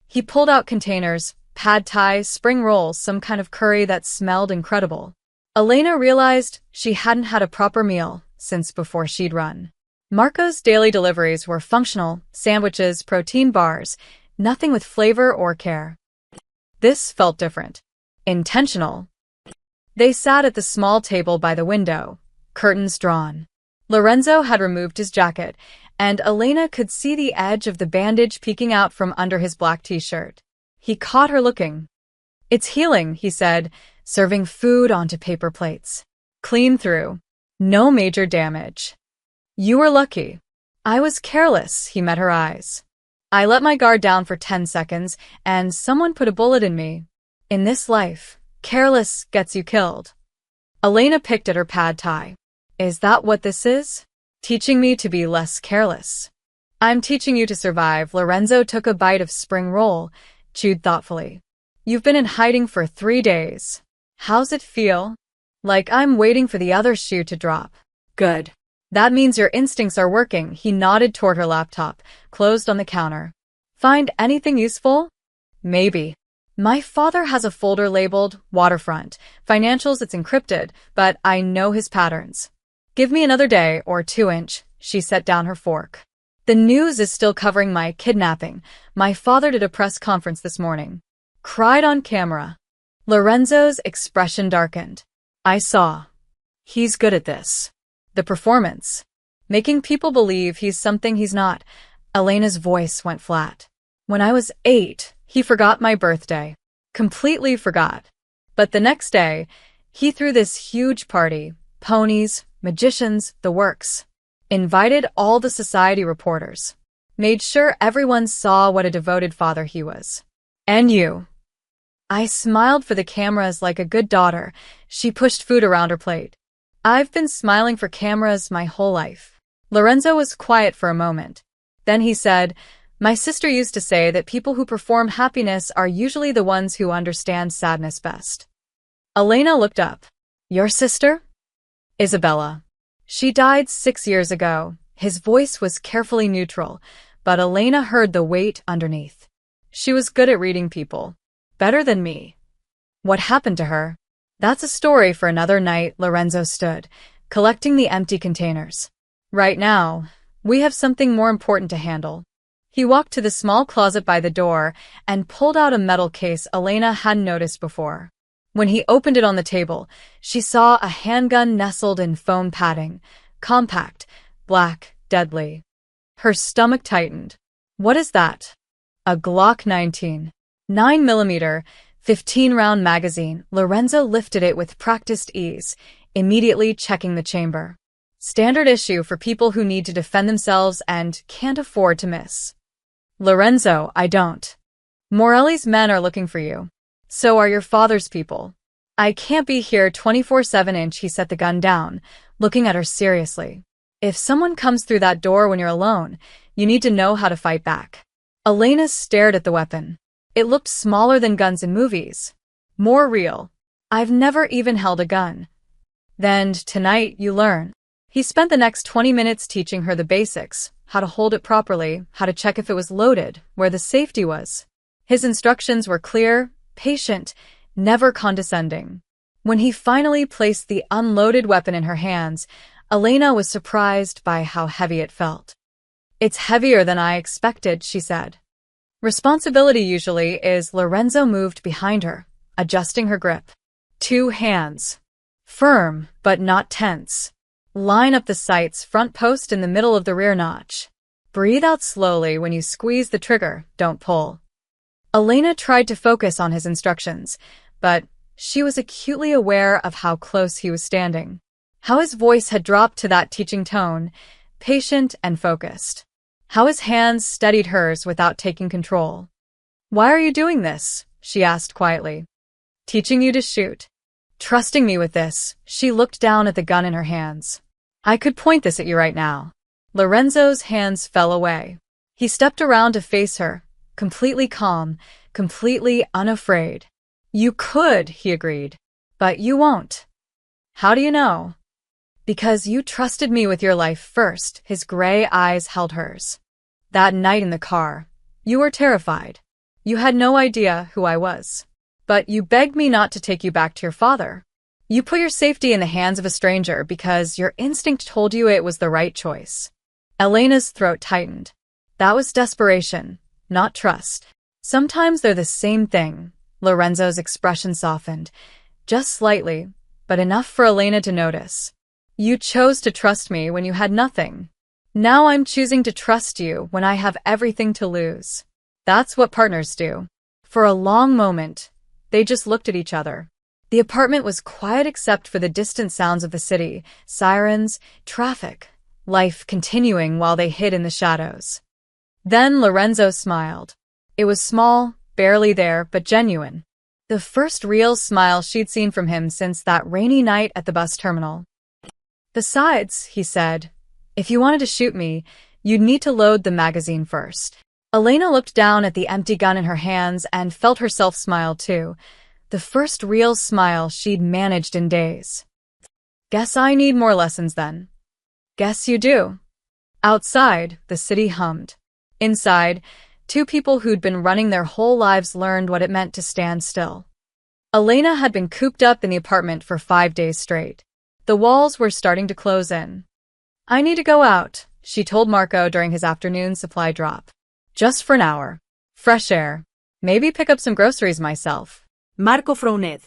He pulled out containers, pad thai, spring rolls, some kind of curry that smelled incredible. Elena realized she hadn't had a proper meal since before she'd run. Marco's daily deliveries were functional, sandwiches, protein bars, nothing with flavor or care. This felt different. Intentional. They sat at the small table by the window, curtains drawn. Lorenzo had removed his jacket, and Elena could see the edge of the bandage peeking out from under his black t-shirt. He caught her looking. It's healing, he said, serving food onto paper plates. Clean through. No major damage. You were lucky. I was careless, he met her eyes. I let my guard down for 10 seconds, and someone put a bullet in me. In this life, careless gets you killed. Elena picked at her pad thai. Is that what this is? Teaching me to be less careless. I'm teaching you to survive. Lorenzo took a bite of spring roll, chewed thoughtfully. You've been in hiding for 3 days. How's it feel? Like I'm waiting for the other shoe to drop. Good. That means your instincts are working. He nodded toward her laptop, closed on the counter. Find anything useful? Maybe. My father has a folder labeled Waterfront. Financials, it's encrypted, but I know his patterns. Give me another day or 2-inch. She set down her fork. The news is still covering my kidnapping. My father did a press conference this morning. Cried on camera. Lorenzo's expression darkened. I saw. He's good at this. The performance. Making people believe he's something he's not. Elena's voice went flat. When I was 8, he forgot my birthday. Completely forgot. But the next day, he threw this huge party. Ponies, magicians, the works. Invited all the society reporters. Made sure everyone saw what a devoted father he was. And you. I smiled for the cameras like a good daughter. She pushed food around her plate. I've been smiling for cameras my whole life. Lorenzo was quiet for a moment. Then he said, my sister used to say that people who perform happiness are usually the ones who understand sadness best. Elena looked up. Your sister? Isabella. She died 6 years ago. His voice was carefully neutral, but Elena heard the weight underneath. She was good at reading people. Better than me. What happened to her? That's a story for another night. Lorenzo stood, collecting the empty containers. Right now, we have something more important to handle. He walked to the small closet by the door and pulled out a metal case Elena hadn't noticed before. When he opened it on the table, she saw a handgun nestled in foam padding, compact, black, deadly. Her stomach tightened. What is that? A Glock 19. 9mm, 15-round magazine. Lorenzo lifted it with practiced ease, immediately checking the chamber. Standard issue for people who need to defend themselves and can't afford to miss. Lorenzo, I don't. Morelli's men are looking for you. So are your father's people. I can't be here 24/7. He set the gun down, looking at her seriously. If someone comes through that door when you're alone, you need to know how to fight back. Elena stared at the weapon. It looked smaller than guns in movies. More real. I've never even held a gun. Then, tonight, you learn. He spent the next 20 minutes teaching her the basics, how to hold it properly, how to check if it was loaded, where the safety was. His instructions were clear, patient, never condescending. When he finally placed the unloaded weapon in her hands, Elena was surprised by how heavy it felt. It's heavier than I expected, she said. Responsibility usually is. Lorenzo moved behind her, adjusting her grip. 2 hands. Firm, but not tense. Line up the sights, front post in the middle of the rear notch. Breathe out slowly when you squeeze the trigger, don't pull. Elena tried to focus on his instructions, but she was acutely aware of how close he was standing. How his voice had dropped to that teaching tone, patient and focused. How his hands steadied hers without taking control. Why are you doing this? She asked quietly. Teaching you to shoot. Trusting me with this, she looked down at the gun in her hands. I could point this at you right now. Lorenzo's hands fell away. He stepped around to face her, completely calm, completely unafraid. You could, he agreed, but you won't. How do you know? Because you trusted me with your life first. His gray eyes held hers. That night in the car, you were terrified. You had no idea who I was. But you begged me not to take you back to your father. You put your safety in the hands of a stranger because your instinct told you it was the right choice. Elena's throat tightened. That was desperation, not trust. Sometimes they're the same thing. Lorenzo's expression softened, just slightly, but enough for Elena to notice. You chose to trust me when you had nothing. Now I'm choosing to trust you when I have everything to lose. That's what partners do. For a long moment, they just looked at each other. The apartment was quiet except for the distant sounds of the city, sirens, traffic, life continuing while they hid in the shadows. Then Lorenzo smiled. It was small, barely there, but genuine. The first real smile she'd seen from him since that rainy night at the bus terminal. Besides, he said, if you wanted to shoot me, you'd need to load the magazine first. Elena looked down at the empty gun in her hands and felt herself smile too, the first real smile she'd managed in days. Guess I need more lessons then. Guess you do. Outside, the city hummed. Inside, 2 people who'd been running their whole lives learned what it meant to stand still. Elena had been cooped up in the apartment for 5 days straight. The walls were starting to close in. I need to go out, she told Marco during his afternoon supply drop. Just for an hour. Fresh air. Maybe pick up some groceries myself. Marco frowned.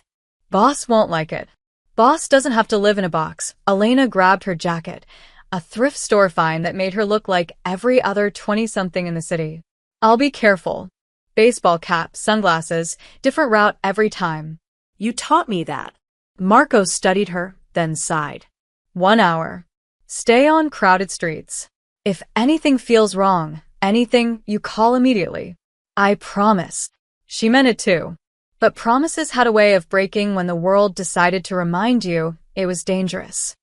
Boss won't like it. Boss doesn't have to live in a box. Elena grabbed her jacket, a thrift store find that made her look like every other 20-something in the city. I'll be careful. Baseball cap, sunglasses, different route every time. You taught me that. Marco studied her, then sighed. 1 hour. Stay on crowded streets. If anything feels wrong, anything, you call immediately. I promise. She meant it too. But promises had a way of breaking when the world decided to remind you it was dangerous.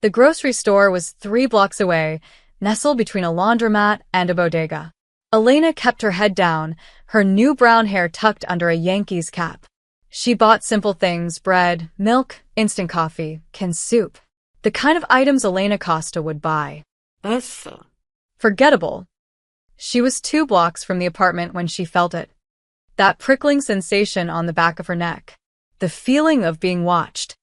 The grocery store was 3 blocks away, nestled between a laundromat and a bodega. Elena kept her head down, her new brown hair tucked under a Yankees cap. She bought simple things, bread, milk, instant coffee, canned soup. The kind of items Elena Costa would buy. Forgettable. She was 2 blocks from the apartment when she felt it. That prickling sensation on the back of her neck. The feeling of being watched.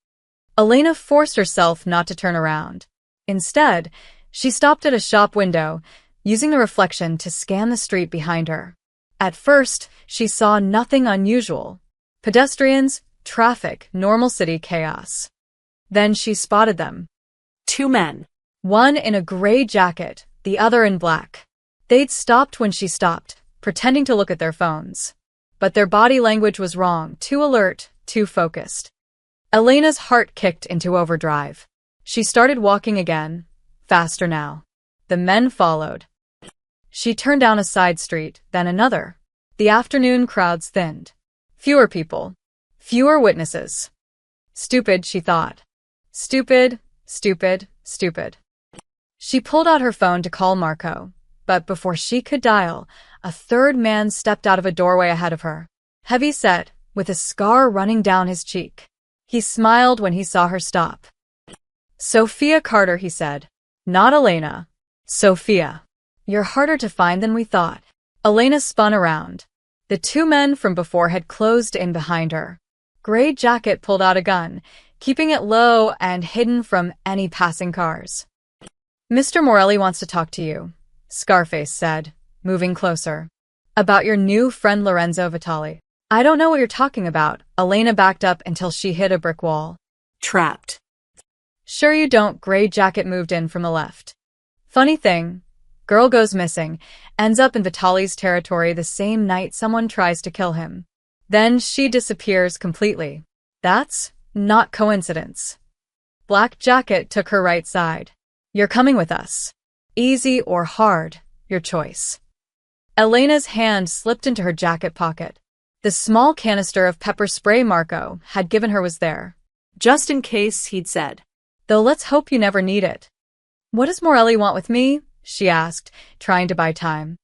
Elena forced herself not to turn around. Instead, she stopped at a shop window, using the reflection to scan the street behind her. At first, she saw nothing unusual. Pedestrians, traffic, normal city chaos. Then she spotted them. 2 men. One in a gray jacket, the other in black. They'd stopped when she stopped, pretending to look at their phones. But their body language was wrong, too alert, too focused. Elena's heart kicked into overdrive. She started walking again, faster now. The men followed. She turned down a side street, then another. The afternoon crowds thinned. Fewer people. Fewer witnesses. Stupid, she thought. Stupid, stupid, stupid. She pulled out her phone to call Marco, but before she could dial, a third man stepped out of a doorway ahead of her. Heavy-set, with a scar running down his cheek. He smiled when he saw her stop. Sophia Carter, he said. Not Elena. Sophia. You're harder to find than we thought. Elena spun around. The 2 men from before had closed in behind her. Gray Jacket pulled out a gun, keeping it low and hidden from any passing cars. Mr. Morelli wants to talk to you, Scarface said, moving closer. About your new friend Lorenzo Vitali. I don't know what you're talking about. Elena backed up until she hit a brick wall. Trapped. Sure you don't. Gray Jacket moved in from the left. Funny thing, girl goes missing, ends up in Vitali's territory the same night someone tries to kill him. Then she disappears completely. That's not coincidence. Black Jacket took her right side. You're coming with us. Easy or hard, your choice. Elena's hand slipped into her jacket pocket. The small canister of pepper spray Marco had given her was there. Just in case, he'd said. Though let's hope you never need it. What does Morelli want with me? She asked, trying to buy time.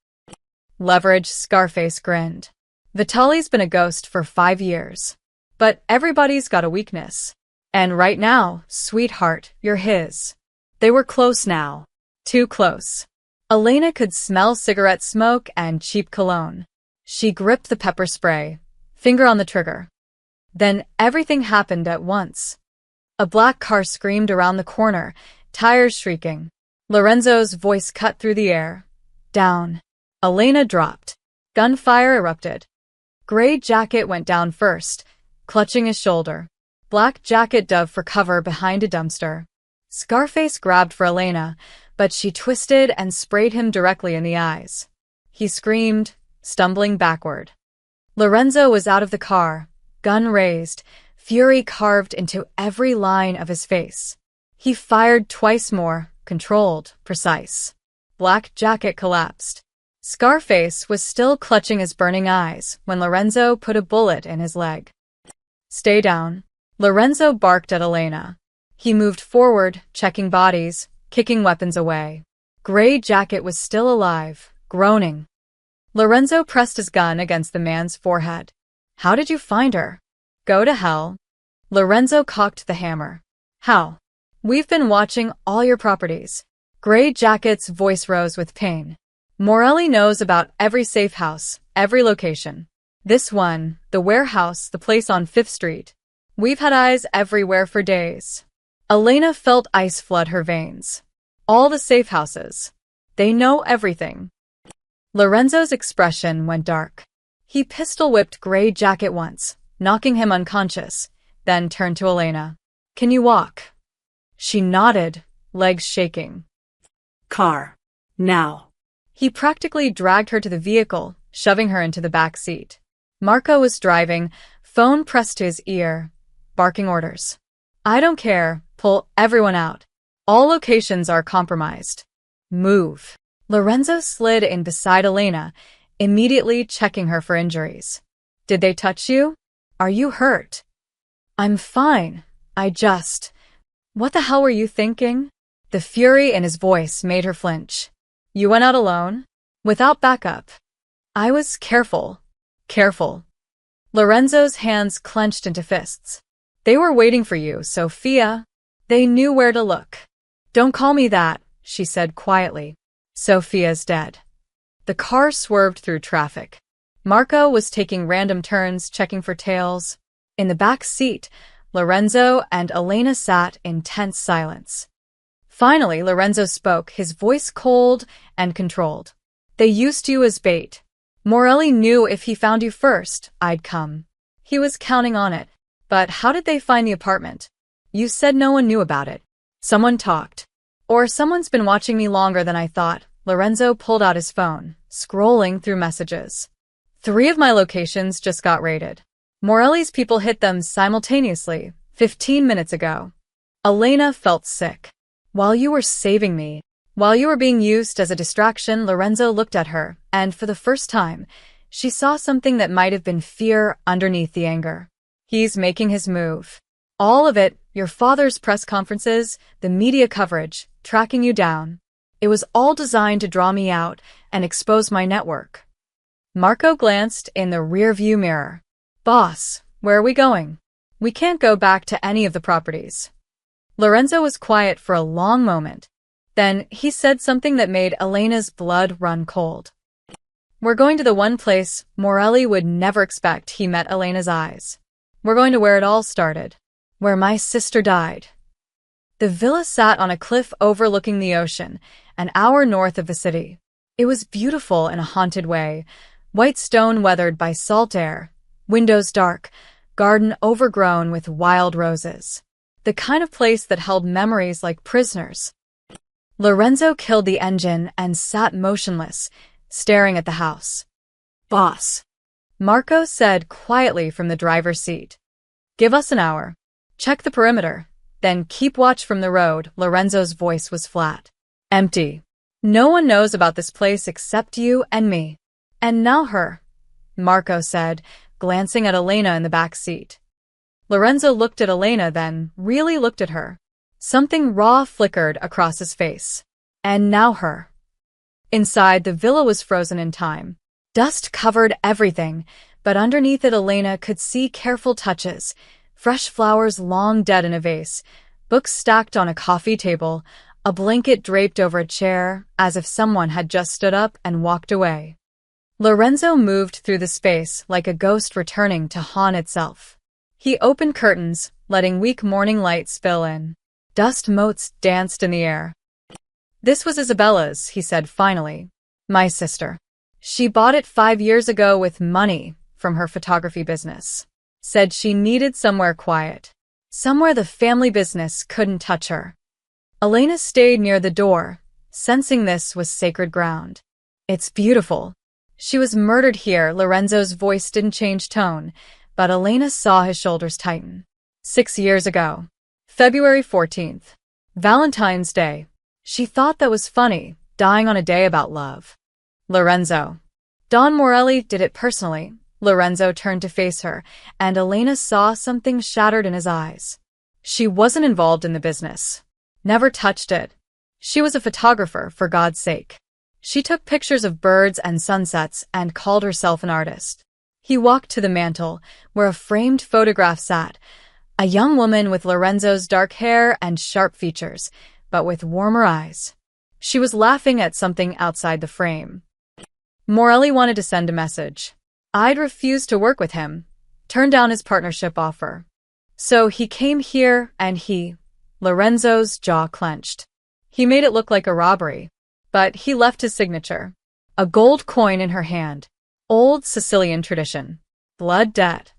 Leverage, Scarface grinned. Vitali's been a ghost for 5 years. But everybody's got a weakness. And right now, sweetheart, you're his. They were close now. Too close. Elena could smell cigarette smoke and cheap cologne. She gripped the pepper spray, finger on the trigger. Then everything happened at once. A black car screamed around the corner, tires shrieking. Lorenzo's voice cut through the air. Down. Elena dropped. Gunfire erupted. Gray Jacket went down first, clutching his shoulder. Black Jacket dove for cover behind a dumpster. Scarface grabbed for Elena, but she twisted and sprayed him directly in the eyes. He screamed, stumbling backward. Lorenzo was out of the car, gun raised, fury carved into every line of his face. He fired twice more, controlled, precise. Black Jacket collapsed. Scarface was still clutching his burning eyes when Lorenzo put a bullet in his leg. Stay down. Lorenzo barked at Elena. He moved forward, checking bodies, kicking weapons away. Gray Jacket was still alive, groaning. Lorenzo pressed his gun against the man's forehead. How did you find her? Go to hell. Lorenzo cocked the hammer. How? We've been watching all your properties. Gray Jacket's voice rose with pain. Morelli knows about every safe house, every location. This one, the warehouse, the place on 5th Street. We've had eyes everywhere for days. Elena felt ice flood her veins. All the safe houses. They know everything. Lorenzo's expression went dark. He pistol-whipped Gray Jacket once, knocking him unconscious, then turned to Elena. Can you walk? She nodded, legs shaking. Car. Now. He practically dragged her to the vehicle, shoving her into the back seat. Marco was driving, phone pressed to his ear, barking orders. I don't care, pull everyone out. All locations are compromised. Move. Lorenzo slid in beside Elena, immediately checking her for injuries. Did they touch you? Are you hurt? I'm fine. What the hell were you thinking? The fury in his voice made her flinch. You went out alone? Without backup? I was careful. Careful. Lorenzo's hands clenched into fists. They were waiting for you, Sophia. They knew where to look. Don't call me that, she said quietly. Sophia's dead. The car swerved through traffic. Marco was taking random turns, checking for tails. In the back seat, Lorenzo and Elena sat in tense silence. Finally, Lorenzo spoke, his voice cold and controlled. They used you as bait. Morelli knew if he found you first, I'd come. He was counting on it. But how did they find the apartment? You said no one knew about it. Someone talked. Or someone's been watching me longer than I thought. Lorenzo pulled out his phone, scrolling through messages. 3 of my locations just got raided. Morelli's people hit them simultaneously, 15 minutes ago. Elena felt sick. While you were saving me, while you were being used as a distraction, Lorenzo looked at her, and for the first time, she saw something that might have been fear underneath the anger. He's making his move. All of it, your father's press conferences, the media coverage, tracking you down. It was all designed to draw me out and expose my network. Marco glanced in the rearview mirror. Boss, where are we going? We can't go back to any of the properties. Lorenzo was quiet for a long moment. Then he said something that made Elena's blood run cold. We're going to the one place Morelli would never expect. He met Elena's eyes. We're going to where it all started. Where my sister died. The villa sat on a cliff overlooking the ocean, an hour north of the city. It was beautiful in a haunted way. White stone weathered by salt air, windows dark, garden overgrown with wild roses. The kind of place that held memories like prisoners. Lorenzo killed the engine and sat motionless, staring at the house. Boss. Marco said quietly from the driver's seat. Give us an hour. Check the perimeter. Then keep watch from the road. Lorenzo's voice was flat. Empty. No one knows about this place except you and me. And now her. Marco said, glancing at Elena in the back seat. Lorenzo looked at Elena, then really looked at her. Something raw flickered across his face. And now her. Inside, the villa was frozen in time. Dust covered everything, but underneath it Elena could see careful touches. Fresh flowers long dead in a vase, books stacked on a coffee table, a blanket draped over a chair, as if someone had just stood up and walked away. Lorenzo moved through the space like a ghost returning to haunt itself. He opened curtains, letting weak morning light spill in. Dust motes danced in the air. This was Isabella's, he said finally. My sister. She bought it 5 years ago with money from her photography business. Said she needed somewhere quiet. Somewhere the family business couldn't touch her. Elena stayed near the door, sensing this was sacred ground. It's beautiful. She was murdered here. Lorenzo's voice didn't change tone, but Elena saw his shoulders tighten. 6 years ago. February 14th. Valentine's Day. She thought that was funny, dying on a day about love. Lorenzo. Don Morelli did it personally. Lorenzo turned to face her, and Elena saw something shattered in his eyes. She wasn't involved in the business. Never touched it. She was a photographer, for God's sake. She took pictures of birds and sunsets and called herself an artist. He walked to the mantel, where a framed photograph sat, a young woman with Lorenzo's dark hair and sharp features, but with warmer eyes. She was laughing at something outside the frame. Morelli wanted to send a message. I'd refused to work with him, turned down his partnership offer. So he came here and Lorenzo's jaw clenched. He made it look like a robbery, but he left his signature. A gold coin in her hand. Old Sicilian tradition. Blood debt.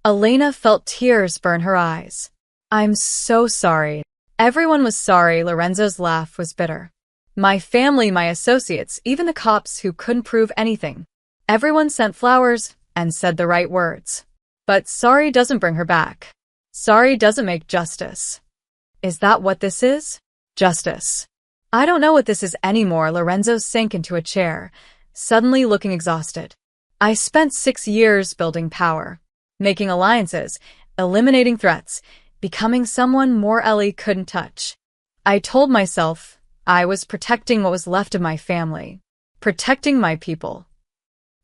Elena felt tears burn her eyes. I'm so sorry. Everyone was sorry. Lorenzo's laugh was bitter. My family, my associates, even the cops who couldn't prove anything. Everyone sent flowers and said the right words. But sorry doesn't bring her back. Sorry doesn't make justice. Is that what this is? Justice. I don't know what this is anymore. Lorenzo sank into a chair, suddenly looking exhausted. I spent 6 years building power, making alliances, eliminating threats, becoming someone Morelli couldn't touch. I told myself I was protecting what was left of my family, protecting my people.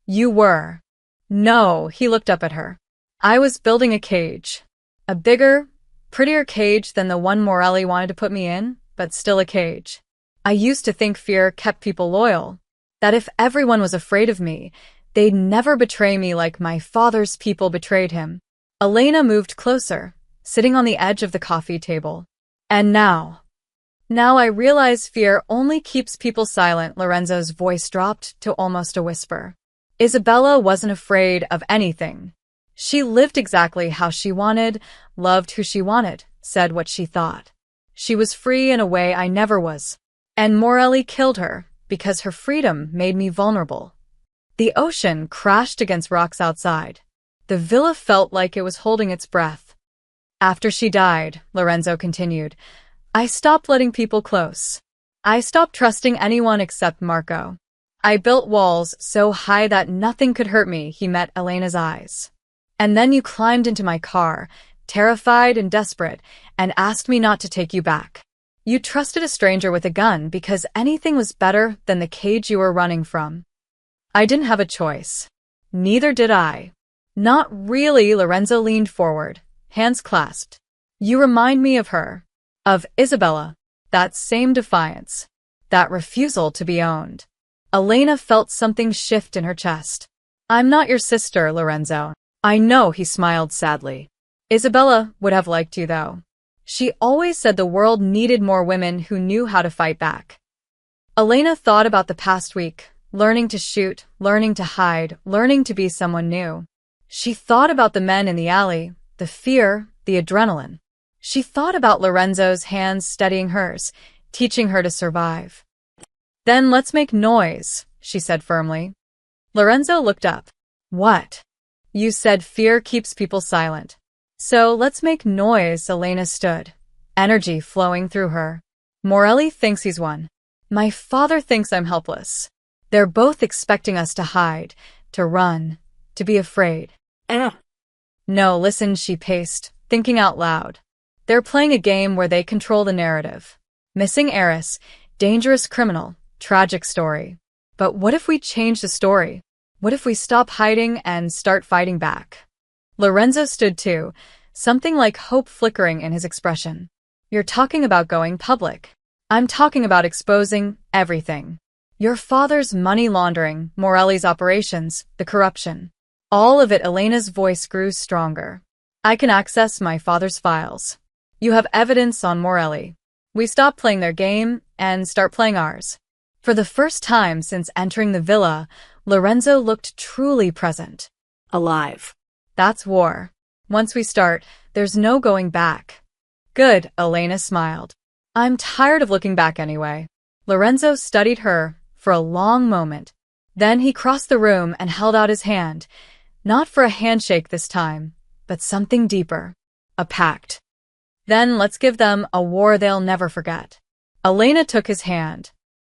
You were. No, he looked up at her. I was building a cage. A bigger, prettier cage than the one Morelli wanted to put me in, but still a cage. I used to think fear kept people loyal, that if everyone was afraid of me, they'd never betray me like my father's people betrayed him. Elena moved closer, sitting on the edge of the coffee table. And now I realize fear only keeps people silent. Lorenzo's voice dropped to almost a whisper. Isabella wasn't afraid of anything. She lived exactly how she wanted, loved who she wanted, said what she thought. She was free in a way I never was. And Morelli killed her because her freedom made me vulnerable. The ocean crashed against rocks outside. The villa felt like it was holding its breath. After she died, Lorenzo continued, I stopped letting people close. I stopped trusting anyone except Marco. I built walls so high that nothing could hurt me. He met Elena's eyes. And then you climbed into my car, terrified and desperate, and asked me not to take you back. You trusted a stranger with a gun because anything was better than the cage you were running from. I didn't have a choice. Neither did I. Not really. Lorenzo leaned forward, hands clasped. You remind me of her. Of Isabella. That same defiance. That refusal to be owned. Elena felt something shift in her chest. I'm not your sister, Lorenzo. I know, he smiled sadly. Isabella would have liked you, though. She always said the world needed more women who knew how to fight back. Elena thought about the past week, learning to shoot, learning to hide, learning to be someone new. She thought about the men in the alley, the fear, the adrenaline. She thought about Lorenzo's hands steadying hers, teaching her to survive. Then let's make noise, she said firmly. Lorenzo looked up. What? You said fear keeps people silent. So let's make noise. Elena stood, energy flowing through her. Morelli thinks he's won. My father thinks I'm helpless. They're both expecting us to hide, to run, to be afraid. No, listen, she paced, thinking out loud. They're playing a game where they control the narrative. Missing heiress, dangerous criminal, tragic story. But what if we change the story? What if we stop hiding and start fighting back? Lorenzo stood too, something like hope flickering in his expression. You're talking about going public. I'm talking about exposing everything. Your father's money laundering, Morelli's operations, the corruption. All of it. Elena's voice grew stronger. I can access my father's files. You have evidence on Morelli. We stop playing their game and start playing ours. For the first time since entering the villa, Lorenzo looked truly present. Alive. That's war. Once we start, there's no going back. Good, Elena smiled. I'm tired of looking back anyway. Lorenzo studied her for a long moment. Then he crossed the room and held out his hand, not for a handshake this time, but something deeper. A pact. Then let's give them a war they'll never forget. Elena took his hand.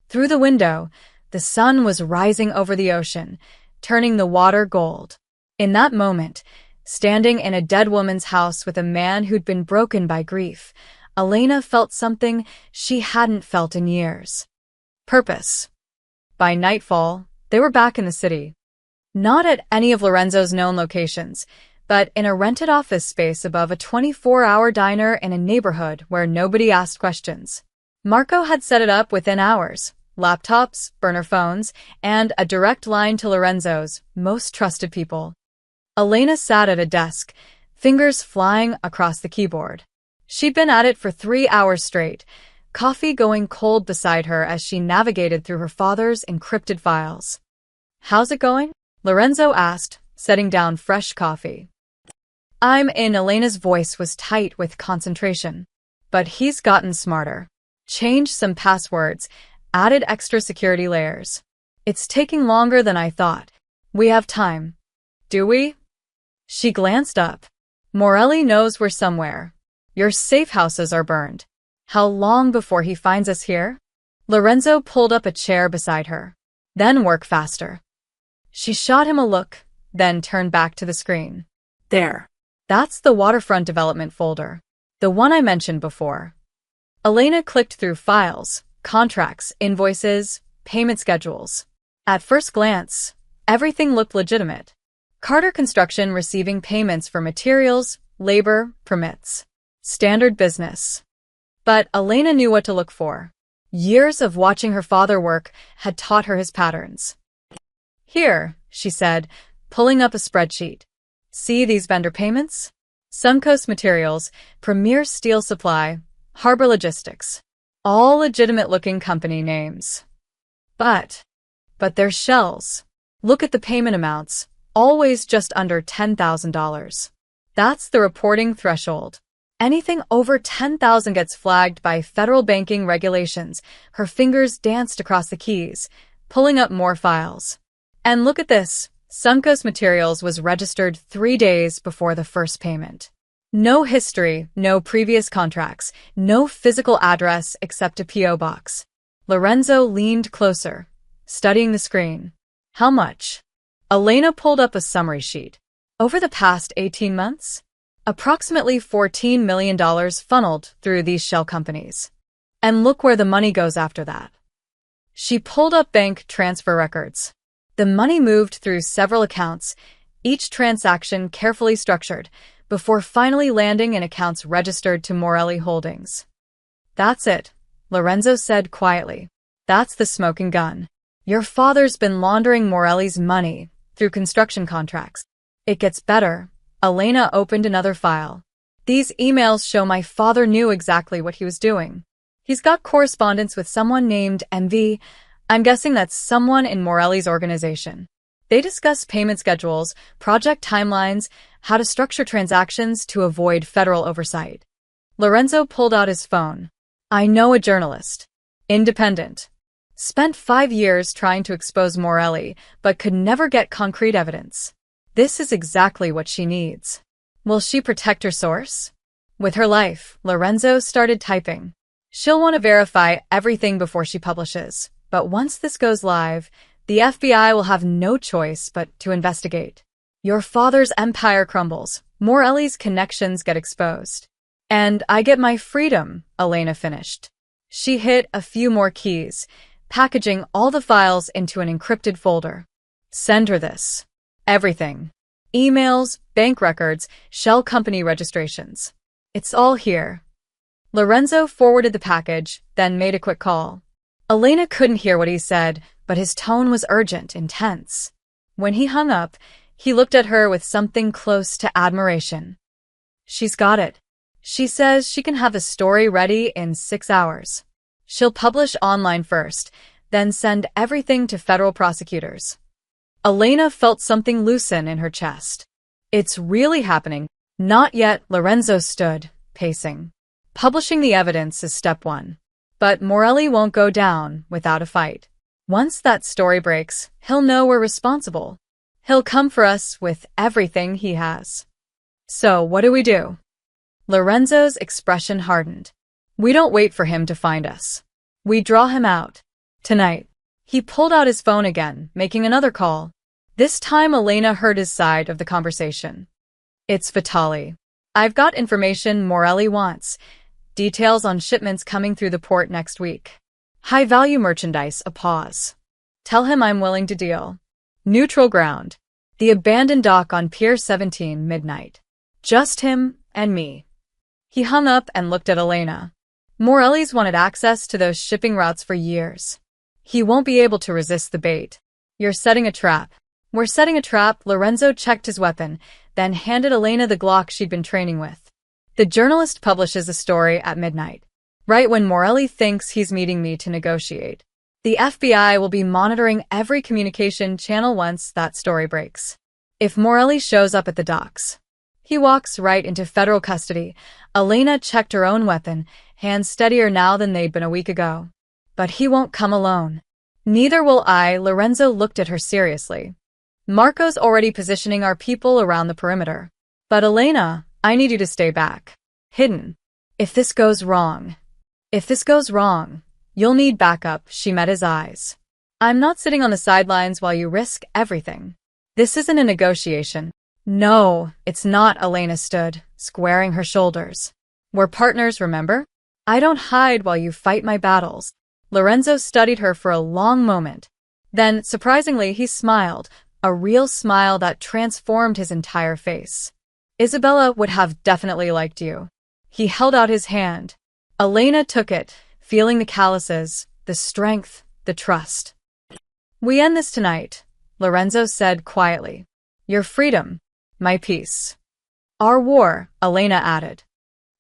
Through the window, the sun was rising over the ocean, turning the water gold. In that moment, standing in a dead woman's house with a man who'd been broken by grief, Elena felt something she hadn't felt in years. Purpose. By nightfall, they were back in the city. Not at any of Lorenzo's known locations, but in a rented office space above a 24-hour diner in a neighborhood where nobody asked questions. Marco had set it up within hours. Laptops, burner phones, and a direct line to Lorenzo's most trusted people. Elena sat at a desk, fingers flying across the keyboard. She'd been at it for 3 hours straight, coffee going cold beside her as she navigated through her father's encrypted files. How's it going? Lorenzo asked, setting down fresh coffee. I'm in. Elena's voice was tight with concentration. But he's gotten smarter. Changed some passwords, added extra security layers. It's taking longer than I thought. We have time. Do we? She glanced up. Morelli knows we're somewhere. Your safe houses are burned. How long before he finds us here? Lorenzo pulled up a chair beside her. Then work faster. She shot him a look, then turned back to the screen. There. That's the waterfront development folder. The one I mentioned before. Elena clicked through files, contracts, invoices, payment schedules. At first glance, everything looked legitimate. Carter Construction receiving payments for materials, labor, permits. Standard business. But Elena knew what to look for. Years of watching her father work had taught her his patterns. Here, she said, pulling up a spreadsheet. See these vendor payments? Suncoast Materials, Premier Steel Supply, Harbor Logistics. All legitimate-looking company names. But they're shells. Look at the payment amounts, always just under $10,000. That's the reporting threshold. Anything over $10,000 gets flagged by federal banking regulations. Her fingers danced across the keys, pulling up more files. And look at this. Suncoast Materials was registered 3 days before the first payment. No history, no previous contracts, no physical address except a P.O. box. Lorenzo leaned closer, studying the screen. How much? Elena pulled up a summary sheet. Over the past 18 months, approximately $14 million funneled through these shell companies. And look where the money goes after that. She pulled up bank transfer records. The money moved through several accounts, each transaction carefully structured, before finally landing in accounts registered to Morelli Holdings. That's it, Lorenzo said quietly. That's the smoking gun. Your father's been laundering Morelli's money through construction contracts. It gets better. Elena opened another file. These emails show my father knew exactly what he was doing. He's got correspondence with someone named MV. I'm guessing that's someone in Morelli's organization. They discuss payment schedules, project timelines, how to structure transactions to avoid federal oversight. Lorenzo pulled out his phone. I know a journalist. Independent. Spent 5 years trying to expose Morelli, but could never get concrete evidence. This is exactly what she needs. Will she protect her source? With her life, Lorenzo started typing. She'll want to verify everything before she publishes. But once this goes live, the FBI will have no choice but to investigate. Your father's empire crumbles. Morelli's connections get exposed. And I get my freedom, Elena finished. She hit a few more keys, packaging all the files into an encrypted folder. Send her this. Everything. Emails, bank records, shell company registrations. It's all here. Lorenzo forwarded the package, then made a quick call. Elena couldn't hear what he said, but his tone was urgent, intense. When he hung up, he looked at her with something close to admiration. She's got it. She says she can have a story ready in 6 hours. She'll publish online first, then send everything to federal prosecutors. Elena felt something loosen in her chest. It's really happening. Not yet, Lorenzo stood, pacing. Publishing the evidence is step 1. But Morelli won't go down without a fight. Once that story breaks, he'll know we're responsible. He'll come for us with everything he has. So what do we do? Lorenzo's expression hardened. We don't wait for him to find us. We draw him out. Tonight. He pulled out his phone again, making another call. This time Elena heard his side of the conversation. It's Vitali. I've got information Morelli wants. Details on shipments coming through the port next week. High-value merchandise, a pause. Tell him I'm willing to deal. Neutral ground. The abandoned dock on Pier 17, midnight. Just him and me. He hung up and looked at Elena. Morelli's wanted access to those shipping routes for years. He won't be able to resist the bait. You're setting a trap. We're setting a trap. Lorenzo checked his weapon, then handed Elena the Glock she'd been training with. The journalist publishes a story at midnight, right when Morelli thinks he's meeting me to negotiate. The FBI will be monitoring every communication channel once that story breaks. If Morelli shows up at the docks, he walks right into federal custody. Elena checked her own weapon, hands steadier now than they'd been a week ago. But he won't come alone. Neither will I. Lorenzo looked at her seriously. Marco's already positioning our people around the perimeter. But Elena, I need you to stay back. Hidden. If this goes wrong, you'll need backup. She met his eyes. I'm not sitting on the sidelines while you risk everything. This isn't a negotiation. No, it's not. Elena stood, squaring her shoulders. We're partners, remember? I don't hide while you fight my battles. Lorenzo studied her for a long moment. Then, surprisingly, he smiled, a real smile that transformed his entire face. Isabella would have definitely liked you. He held out his hand. Elena took it, feeling the calluses, the strength, the trust. We end this tonight, Lorenzo said quietly. Your freedom, my peace. Our war, Elena added.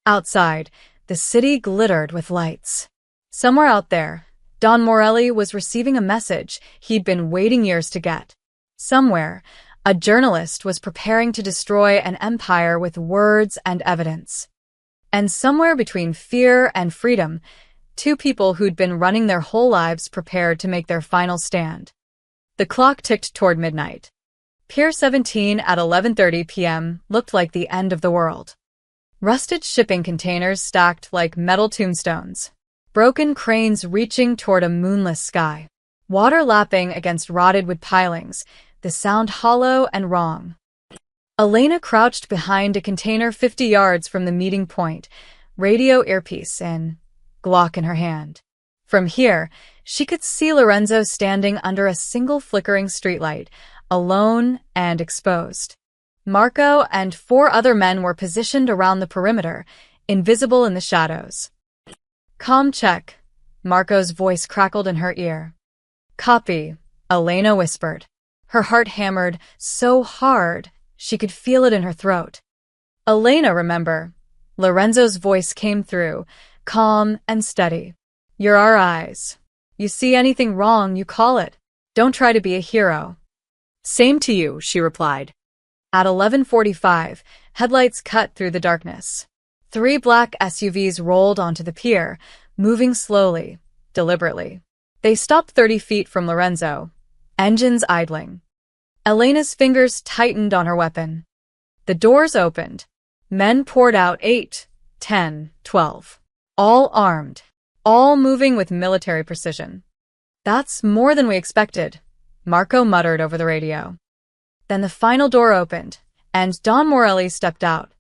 Outside, the city glittered with lights. Somewhere out there, Don Morelli was receiving a message he'd been waiting years to get. Somewhere, a journalist was preparing to destroy an empire with words and evidence. And somewhere between fear and freedom, two people who'd been running their whole lives prepared to make their final stand. The clock ticked toward midnight. Pier 17 at 11:30 p.m. looked like the end of the world. Rusted shipping containers stacked like metal tombstones. Broken cranes reaching toward a moonless sky. Water lapping against rotted wood pilings, the sound hollow and wrong. Elena crouched behind a container 50 yards from the meeting point, radio earpiece in, Glock in her hand. From here, she could see Lorenzo standing under a single flickering streetlight, alone and exposed. Marco and 4 other men were positioned around the perimeter, invisible in the shadows. "Com check," Marco's voice crackled in her ear. "Copy," Elena whispered. Her heart hammered so hard she could feel it in her throat. "Elena, remember." Lorenzo's voice came through, calm and steady. "You're our eyes. You see anything wrong, you call it. Don't try to be a hero." "Same to you," she replied. At 11:45, headlights cut through the darkness. 3 black SUVs rolled onto the pier, moving slowly, deliberately. They stopped 30 feet from Lorenzo, engines idling. Elena's fingers tightened on her weapon. The doors opened. Men poured out 8, 10, 12. All armed, all moving with military precision. "That's more than we expected," Marco muttered over the radio. Then the final door opened, and Don Morelli stepped out.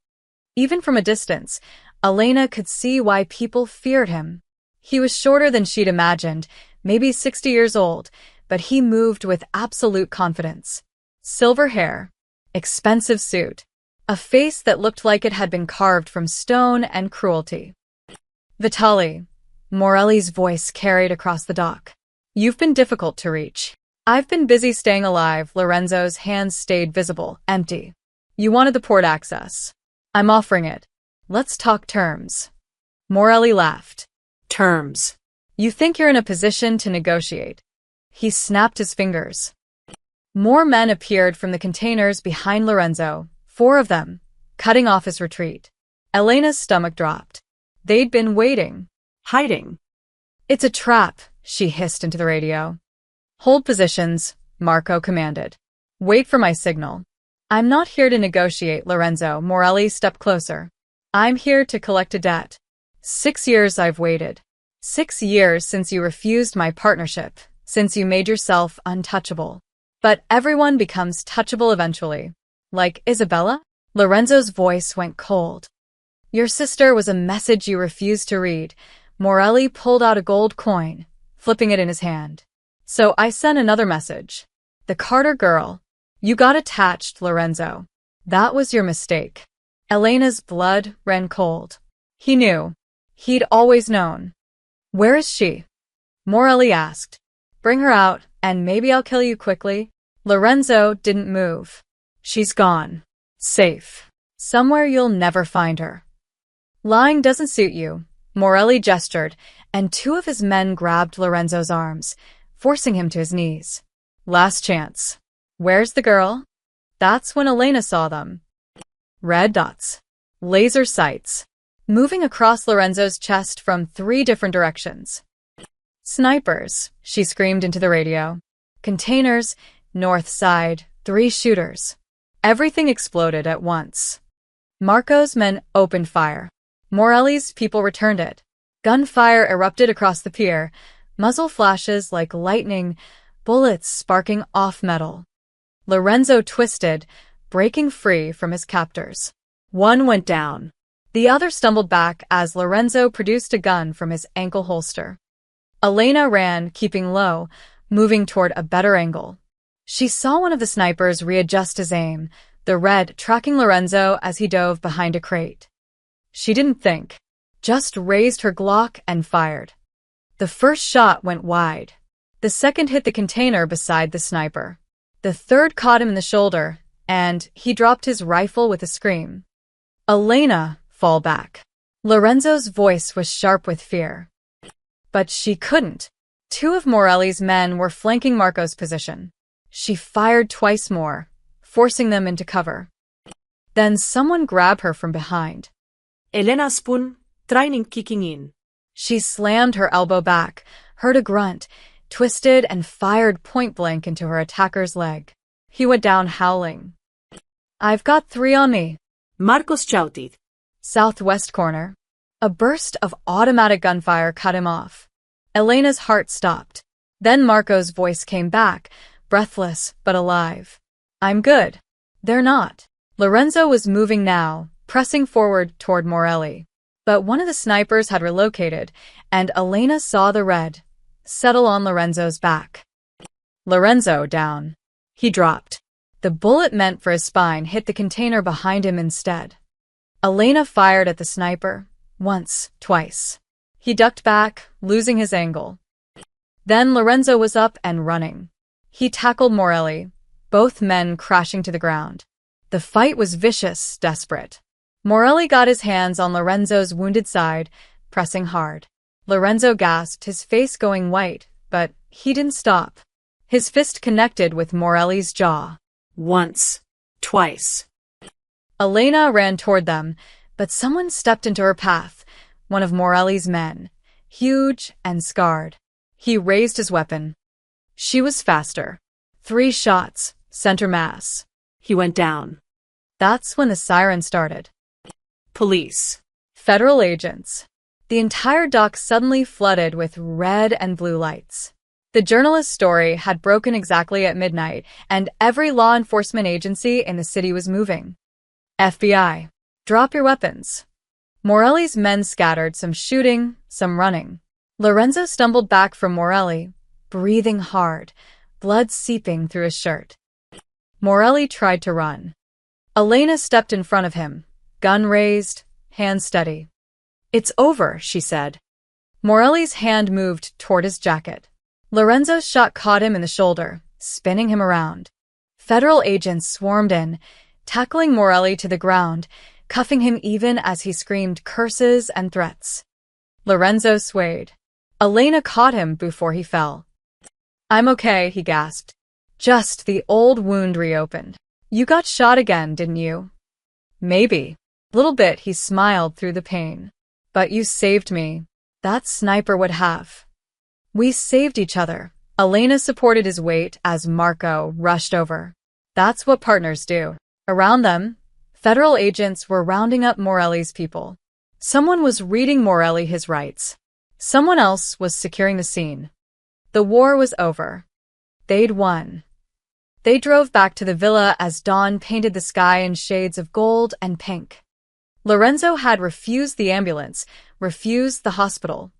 Even from a distance, Elena could see why people feared him. He was shorter than she'd imagined, maybe 60 years old, but he moved with absolute confidence. Silver hair, expensive suit, a face that looked like it had been carved from stone and cruelty. "Vitali," Morelli's voice carried across the dock. "You've been difficult to reach. I've been busy staying alive." Lorenzo's hands stayed visible, empty. "You wanted the port access. I'm offering it. Let's talk terms." Morelli laughed. "Terms? You think you're in a position to negotiate?" He snapped his fingers. More men appeared from the containers behind Lorenzo, 4 of them, cutting off his retreat. Elena's stomach dropped. They'd been waiting. Hiding. "It's a trap," she hissed into the radio. "Hold positions," Marco commanded. "Wait for my signal." "I'm not here to negotiate, Lorenzo." Morelli stepped closer. "I'm here to collect a debt. 6 years I've waited. 6 years since you refused my partnership, since you made yourself untouchable. But everyone becomes touchable eventually. Like Isabella?" Lorenzo's voice went cold. "Your sister was a message you refused to read." Morelli pulled out a gold coin, flipping it in his hand. "So I sent another message. The Carter girl. You got attached, Lorenzo. That was your mistake." Elena's blood ran cold. He knew. He'd always known. "Where is she?" Morelli asked. "Bring her out, and maybe I'll kill you quickly." Lorenzo didn't move. "She's gone. Safe. Somewhere you'll never find her." "Lying doesn't suit you." Morelli gestured, and 2 of his men grabbed Lorenzo's arms, forcing him to his knees. "Last chance. Where's the girl?" That's when Elena saw them. Red dots. Laser sights. Moving across Lorenzo's chest from 3 different directions. "Snipers," she screamed into the radio. "Containers, north side, 3 shooters." Everything exploded at once. Marco's men opened fire. Morelli's people returned it. Gunfire erupted across the pier, muzzle flashes like lightning, bullets sparking off metal. Lorenzo twisted, breaking free from his captors. 1 went down. The other stumbled back as Lorenzo produced a gun from his ankle holster. Elena ran, keeping low, moving toward a better angle. She saw one of the snipers readjust his aim, the red tracking Lorenzo as he dove behind a crate. She didn't think, just raised her Glock and fired. The first shot went wide. The second hit the container beside the sniper. The third caught him in the shoulder, and he dropped his rifle with a scream. Elena, fall back. Lorenzo's voice was sharp with fear. But she couldn't. Two of Morelli's men were flanking Marco's position. She fired twice more, forcing them into cover. Then someone grabbed her from behind. Elena spun, training kicking in. She slammed her elbow back, heard a grunt, twisted and fired point-blank into her attacker's leg. He went down howling. I've got 3 on me. Marcos shouted. Southwest corner. A burst of automatic gunfire cut him off. Elena's heart stopped. Then Marco's voice came back, breathless but alive. I'm good. They're not. Lorenzo was moving now, pressing forward toward Morelli. But one of the snipers had relocated, and Elena saw the red settle on Lorenzo's back. Lorenzo down. He dropped. The bullet meant for his spine hit the container behind him instead. Elena fired at the sniper, once, twice. He ducked back, losing his angle. Then Lorenzo was up and running. He tackled Morelli, both men crashing to the ground. The fight was vicious, desperate. Morelli got his hands on Lorenzo's wounded side, pressing hard. Lorenzo gasped, his face going white, but he didn't stop. His fist connected with Morelli's jaw. Once. Twice. Elena ran toward them, but someone stepped into her path, one of Morelli's men, huge and scarred. He raised his weapon. She was faster. 3 shots, center mass. He went down. That's when the siren started. Police. Federal agents. The entire dock suddenly flooded with red and blue lights. The journalist's story had broken exactly at midnight, and every law enforcement agency in the city was moving. FBI. Drop your weapons. Morelli's men scattered, some shooting, some running. Lorenzo stumbled back from Morelli, breathing hard, blood seeping through his shirt. Morelli tried to run. Elena stepped in front of him, gun raised, hand steady. It's over, she said. Morelli's hand moved toward his jacket. Lorenzo's shot caught him in the shoulder, spinning him around. Federal agents swarmed in, tackling Morelli to the ground, cuffing him even as he screamed curses and threats. Lorenzo swayed. Elena caught him before he fell. I'm okay, he gasped. Just the old wound reopened. You got shot again, didn't you? Maybe. Little bit, he smiled through the pain. But you saved me. That sniper would have. We saved each other. Elena supported his weight as Marco rushed over. That's what partners do. Around them, federal agents were rounding up Morelli's people. Someone was reading Morelli his rights. Someone else was securing the scene. The war was over. They'd won. They drove back to the villa as dawn painted the sky in shades of gold and pink. Lorenzo had refused the ambulance, refused the hospital.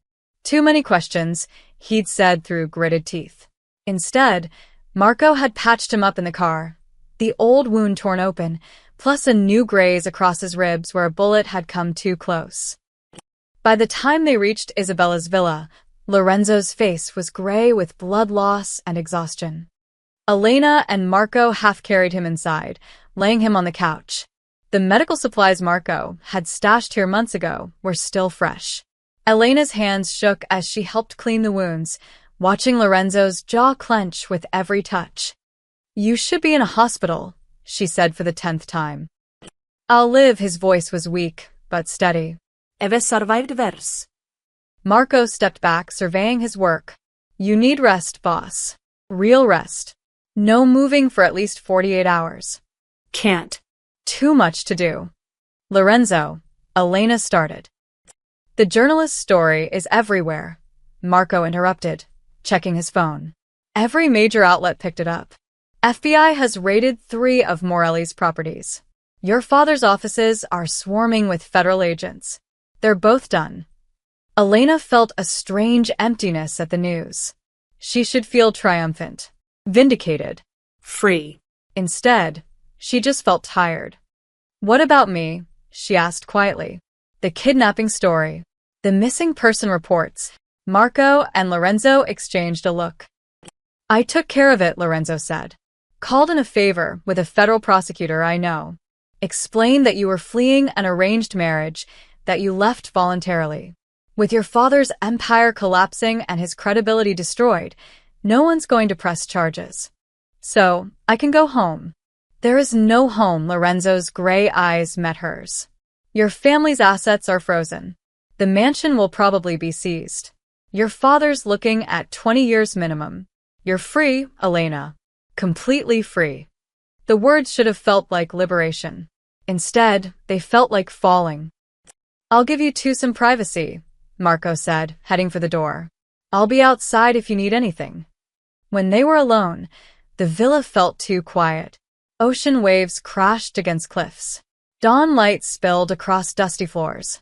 Too many questions, he'd said through gritted teeth. Instead, Marco had patched him up in the car, the old wound torn open, plus a new graze across his ribs where a bullet had come too close. By the time they reached Isabella's villa, Lorenzo's face was gray with blood loss and exhaustion. Elena and Marco half-carried him inside, laying him on the couch. The medical supplies Marco had stashed here months ago were still fresh. Elena's hands shook as she helped clean the wounds, watching Lorenzo's jaw clench with every touch. You should be in a hospital, she said for the 10th time. I'll live, his voice was weak, but steady. Eve survived verse. Marco stepped back, surveying his work. You need rest, boss. Real rest. No moving for at least 48 hours. Can't. Too much to do. Lorenzo, Elena started. The journalist's story is everywhere, Marco interrupted, checking his phone. Every major outlet picked it up. FBI has raided 3 of Morelli's properties. Your father's offices are swarming with federal agents. They're both done. Elena felt a strange emptiness at the news. She should feel triumphant, vindicated, free. Instead, she just felt tired. What about me? She asked quietly. The kidnapping story. The missing person reports. Marco and Lorenzo exchanged a look. I took care of it, Lorenzo said. Called in a favor with a federal prosecutor I know. Explain that you were fleeing an arranged marriage, that you left voluntarily. With your father's empire collapsing and his credibility destroyed, no one's going to press charges. So, I can go home. There is no home. Lorenzo's gray eyes met hers. Your family's assets are frozen. The mansion will probably be seized. Your father's looking at 20 years minimum. You're free, Elena. Completely free. The words should have felt like liberation. Instead, they felt like falling. I'll give you two some privacy, Marco said, heading for the door. I'll be outside if you need anything. When they were alone, the villa felt too quiet. Ocean waves crashed against cliffs. Dawn light spilled across dusty floors.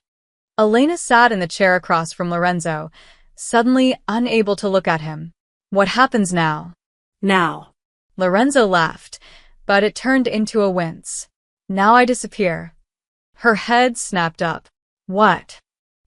Elena sat in the chair across from Lorenzo, suddenly unable to look at him. What happens now? Now. Lorenzo laughed, but it turned into a wince. Now I disappear. Her head snapped up. What?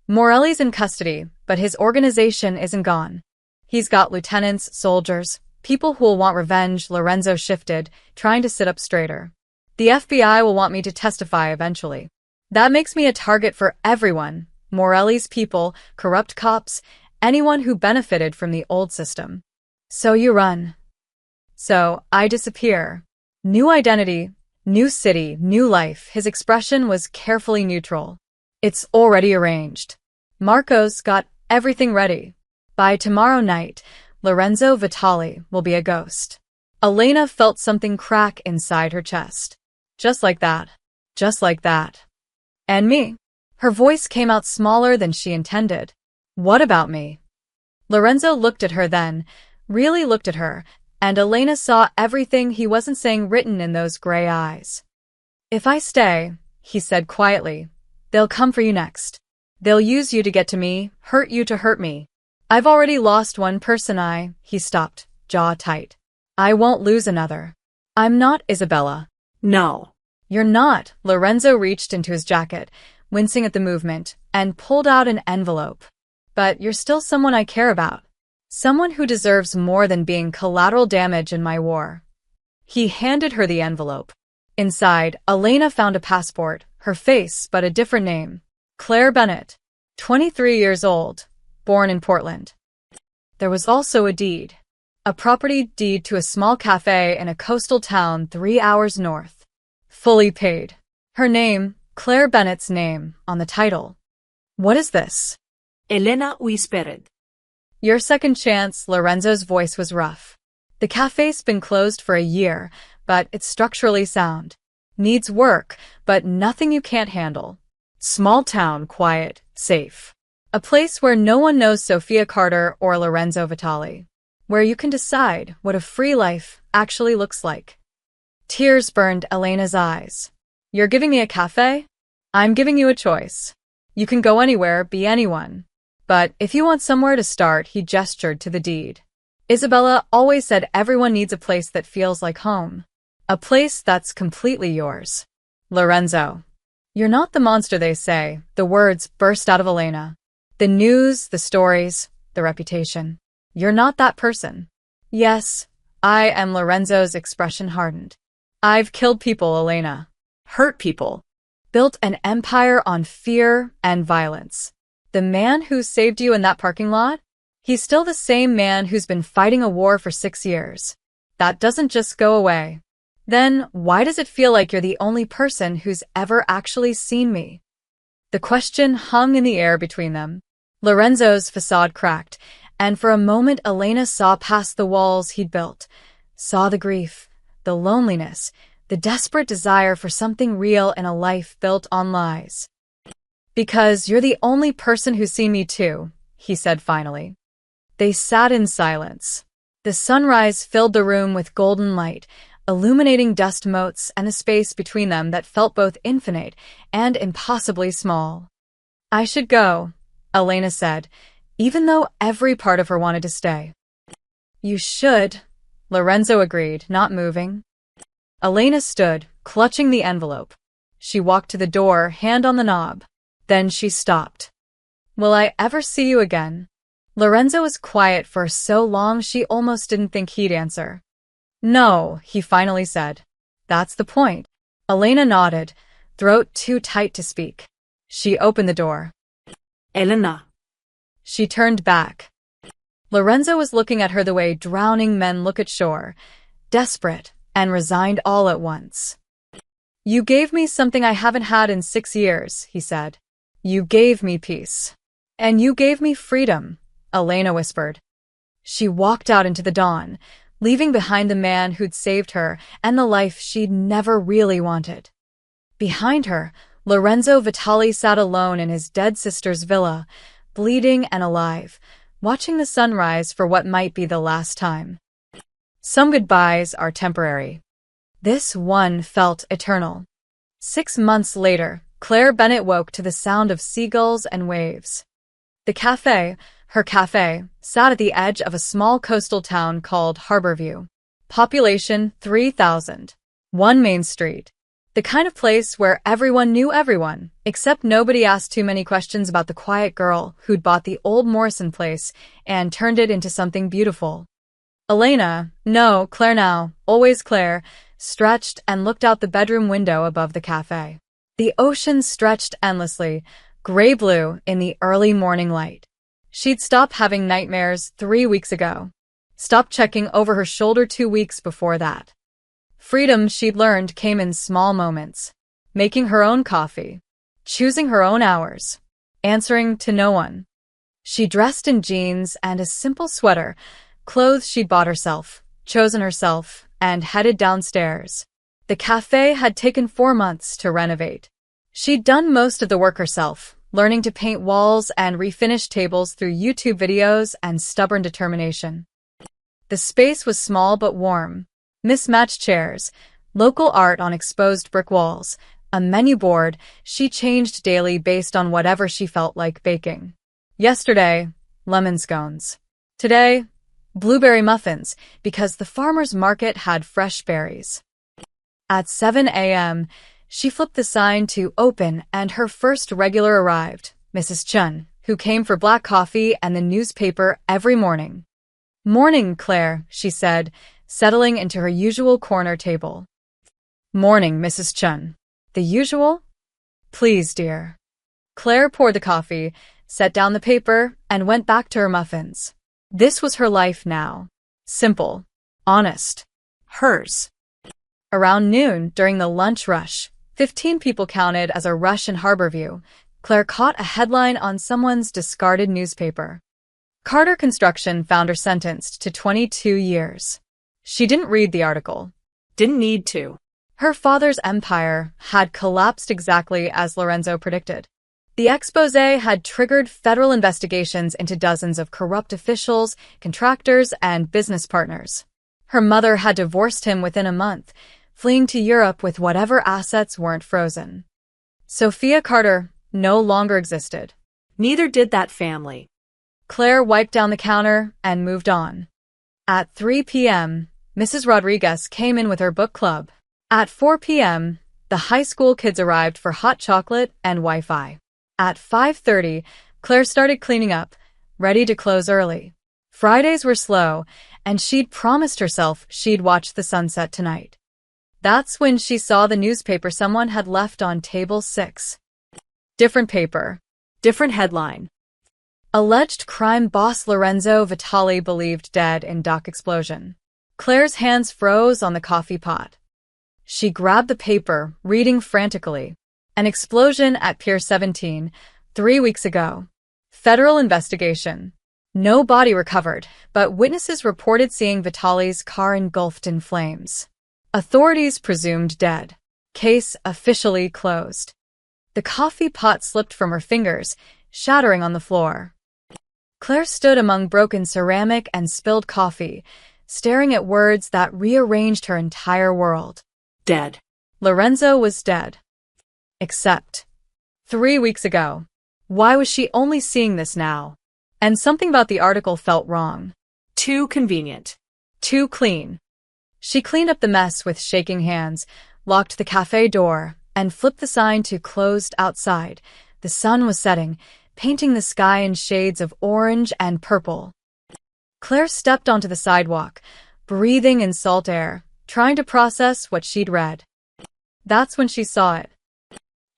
Morelli's in custody, but his organization isn't gone. He's got lieutenants, soldiers, people who'll want revenge. Lorenzo shifted, trying to sit up straighter. The FBI will want me to testify eventually. That makes me a target for everyone. Morelli's people, corrupt cops, anyone who benefited from the old system. So you run. So I disappear. New identity, new city, new life. His expression was carefully neutral. It's already arranged. Marco's got everything ready. By tomorrow night, Lorenzo Vitali will be a ghost. Elena felt something crack inside her chest. Just like that. Just like that. And me? Her voice came out smaller than she intended. What about me? Lorenzo looked at her then, really looked at her, and Elena saw everything he wasn't saying written in those gray eyes. If I stay, he said quietly, they'll come for you next. They'll use you to get to me, hurt you to hurt me. I've already lost one person. He stopped, jaw tight. I won't lose another. I'm not Isabella. No. You're not. Lorenzo reached into his jacket, wincing at the movement, and pulled out an envelope. But you're still someone I care about. Someone who deserves more than being collateral damage in my war. He handed her the envelope. Inside, Elena found a passport, her face but a different name. Claire Bennett, 23 years old, born in Portland. There was also a deed. A property deed to a small cafe in a coastal town 3 hours north. Fully paid. Her name, Claire Bennett's name, on the title. What is this? Elena whispered. Your second chance. Lorenzo's voice was rough. The cafe's been closed for a year, but it's structurally sound. Needs work, but nothing you can't handle. Small town, quiet, safe. A place where no one knows Sophia Carter or Lorenzo Vitali. Where you can decide what a free life actually looks like. Tears burned Elena's eyes. You're giving me a cafe? I'm giving you a choice. You can go anywhere, be anyone. But if you want somewhere to start, he gestured to the deed. Isabella always said everyone needs a place that feels like home. A place that's completely yours. Lorenzo. You're not the monster they say. The words burst out of Elena. The news, the stories, the reputation. You're not that person. Yes, I am. Lorenzo's expression hardened. I've killed people, Elena. Hurt people. Built an empire on fear and violence. The man who saved you in that parking lot? He's still the same man who's been fighting a war for 6 years. That doesn't just go away. Then why does it feel like you're the only person who's ever actually seen me? The question hung in the air between them. Lorenzo's facade cracked, and for a moment Elena saw past the walls he'd built, saw the grief, the loneliness, the desperate desire for something real in a life built on lies. Because you're the only person who's seen me too, he said finally. They sat in silence. The sunrise filled the room with golden light, illuminating dust motes and a space between them that felt both infinite and impossibly small. I should go, Elena said, even though every part of her wanted to stay. You should, Lorenzo agreed, not moving. Elena stood, clutching the envelope. She walked to the door, hand on the knob. Then she stopped. Will I ever see you again? Lorenzo was quiet for so long she almost didn't think he'd answer. No, he finally said. That's the point. Elena nodded, throat too tight to speak. She opened the door. Elena. She turned back. Lorenzo was looking at her the way drowning men look at shore, desperate and resigned all at once. You gave me something I haven't had in 6 years, he said. You gave me peace. And you gave me freedom, Elena whispered. She walked out into the dawn, leaving behind the man who'd saved her and the life she'd never really wanted. Behind her, Lorenzo Vitali sat alone in his dead sister's villa, bleeding and alive, watching the sunrise for what might be the last time. Some goodbyes are temporary. This one felt eternal. 6 months later, Claire Bennett woke to the sound of seagulls and waves. The cafe, her cafe, sat at the edge of a small coastal town called Harborview. Population 3,000. One main street. The kind of place where everyone knew everyone, except nobody asked too many questions about the quiet girl who'd bought the old Morrison place and turned it into something beautiful. Elena, no, Claire now, always Claire, stretched and looked out the bedroom window above the cafe. The ocean stretched endlessly, gray-blue in the early morning light. She'd stopped having nightmares 3 weeks ago. Stopped checking over her shoulder 2 weeks before that. Freedom, she'd learned, came in small moments. Making her own coffee. Choosing her own hours. Answering to no one. She dressed in jeans and a simple sweater, clothes she'd bought herself, chosen herself, and headed downstairs. The cafe had taken 4 months to renovate. She'd done most of the work herself, learning to paint walls and refinish tables through YouTube videos and stubborn determination. The space was small but warm. Mismatched chairs, local art on exposed brick walls, a menu board she changed daily based on whatever she felt like baking. Yesterday, lemon scones. Today, blueberry muffins, because the farmer's market had fresh berries. At 7 a.m., she flipped the sign to open and her first regular arrived, Mrs. Chun, who came for black coffee and the newspaper every morning. Morning, Claire, she said, settling into her usual corner table. Morning, Mrs. Chun. The usual? Please, dear. Claire poured the coffee, set down the paper, and went back to her muffins. This was her life now. Simple. Honest. Hers. Around noon, during the lunch rush, 15 people counted as a rush in Harborview, Claire caught a headline on someone's discarded newspaper. Carter Construction found her sentenced to 22 years. She didn't read the article. Didn't need to. Her father's empire had collapsed exactly as Lorenzo predicted. The exposé had triggered federal investigations into dozens of corrupt officials, contractors, and business partners. Her mother had divorced him within a month, fleeing to Europe with whatever assets weren't frozen. Sophia Carter no longer existed. Neither did that family. Claire wiped down the counter and moved on. At 3 p.m., Mrs. Rodriguez came in with her book club. At 4 p.m., the high school kids arrived for hot chocolate and Wi-Fi. At 5:30, Claire started cleaning up, ready to close early. Fridays were slow, and she'd promised herself she'd watch the sunset tonight. That's when she saw the newspaper someone had left on table 6. Different paper. Different headline. Alleged crime boss Lorenzo Vitali believed dead in dock explosion. Claire's hands froze on the coffee pot. She grabbed the paper, reading frantically. An explosion at Pier 17, 3 weeks ago. Federal investigation. No body recovered, but witnesses reported seeing Vitali's car engulfed in flames. Authorities presumed dead. Case officially closed. The coffee pot slipped from her fingers, shattering on the floor. Claire stood among broken ceramic and spilled coffee, staring at words that rearranged her entire world. Dead. Lorenzo was dead. Except 3 weeks ago. Why was she only seeing this now? And something about the article felt wrong. Too convenient. Too clean. She cleaned up the mess with shaking hands, locked the cafe door, and flipped the sign to closed outside. The sun was setting, painting the sky in shades of orange and purple. Claire stepped onto the sidewalk, breathing in salt air, trying to process what she'd read. That's when she saw it.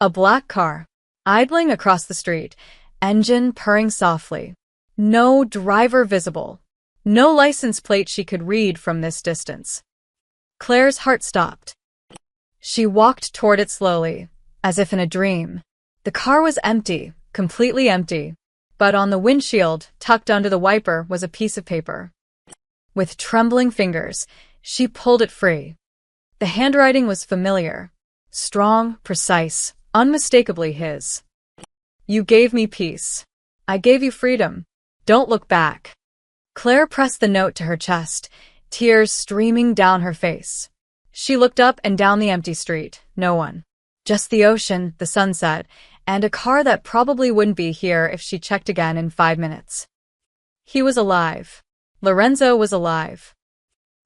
A black car, idling across the street, engine purring softly. No driver visible. No license plate she could read from this distance. Claire's heart stopped. She walked toward it slowly, as if in a dream. The car was empty, completely empty. But on the windshield, tucked under the wiper, was a piece of paper. With trembling fingers, she pulled it free. The handwriting was familiar. Strong, precise, unmistakably his. You gave me peace. I gave you freedom. Don't look back. Claire pressed the note to her chest, tears streaming down her face. She looked up and down the empty street. No one. Just the ocean, the sunset, and a car that probably wouldn't be here if she checked again in 5 minutes. He was alive. Lorenzo was alive.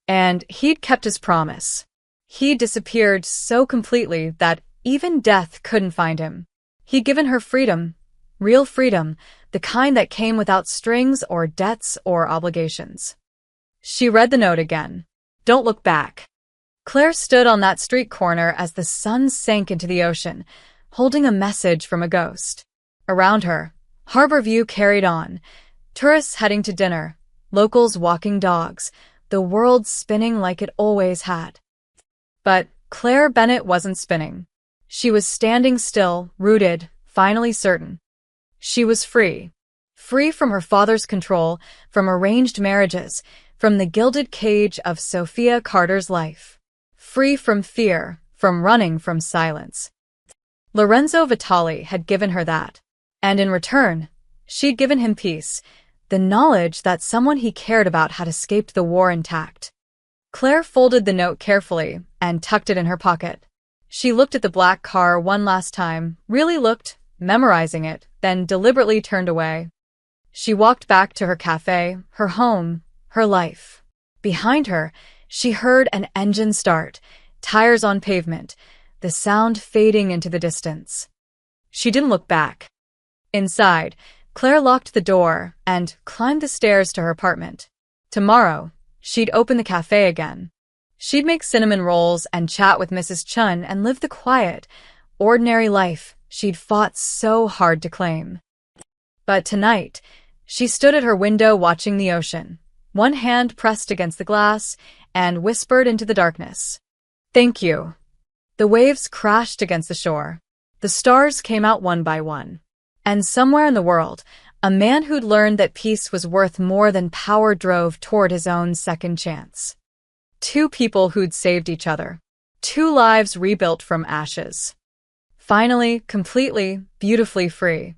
And he'd kept his promise. He disappeared so completely that even death couldn't find him. He'd given her freedom, real freedom, the kind that came without strings or debts or obligations. She read the note again. Don't look back. Claire stood on that street corner as the sun sank into the ocean, holding a message from a ghost. Around her, Harbor View carried on. Tourists heading to dinner, locals walking dogs, the world spinning like it always had. But Claire Bennett wasn't spinning. She was standing still, rooted, finally certain. She was free. Free from her father's control, from arranged marriages, from the gilded cage of Sophia Carter's life. Free from fear, from running from silence. Lorenzo Vitali had given her that. And in return, she'd given him peace, the knowledge that someone he cared about had escaped the war intact. Claire folded the note carefully and tucked it in her pocket. She looked at the black car one last time, really looked, memorizing it, then deliberately turned away. She walked back to her cafe, her home, her life. Behind her, she heard an engine start, tires on pavement, the sound fading into the distance. She didn't look back. Inside, Claire locked the door and climbed the stairs to her apartment. Tomorrow, she'd open the cafe again. She'd make cinnamon rolls and chat with Mrs. Chun and live the quiet, ordinary life she'd fought so hard to claim. But tonight, she stood at her window watching the ocean, one hand pressed against the glass, and whispered into the darkness. Thank you. The waves crashed against the shore. The stars came out one by one. And somewhere in the world, a man who'd learned that peace was worth more than power drove toward his own second chance. 2 people who'd saved each other. 2 lives rebuilt from ashes. Finally, completely, beautifully free.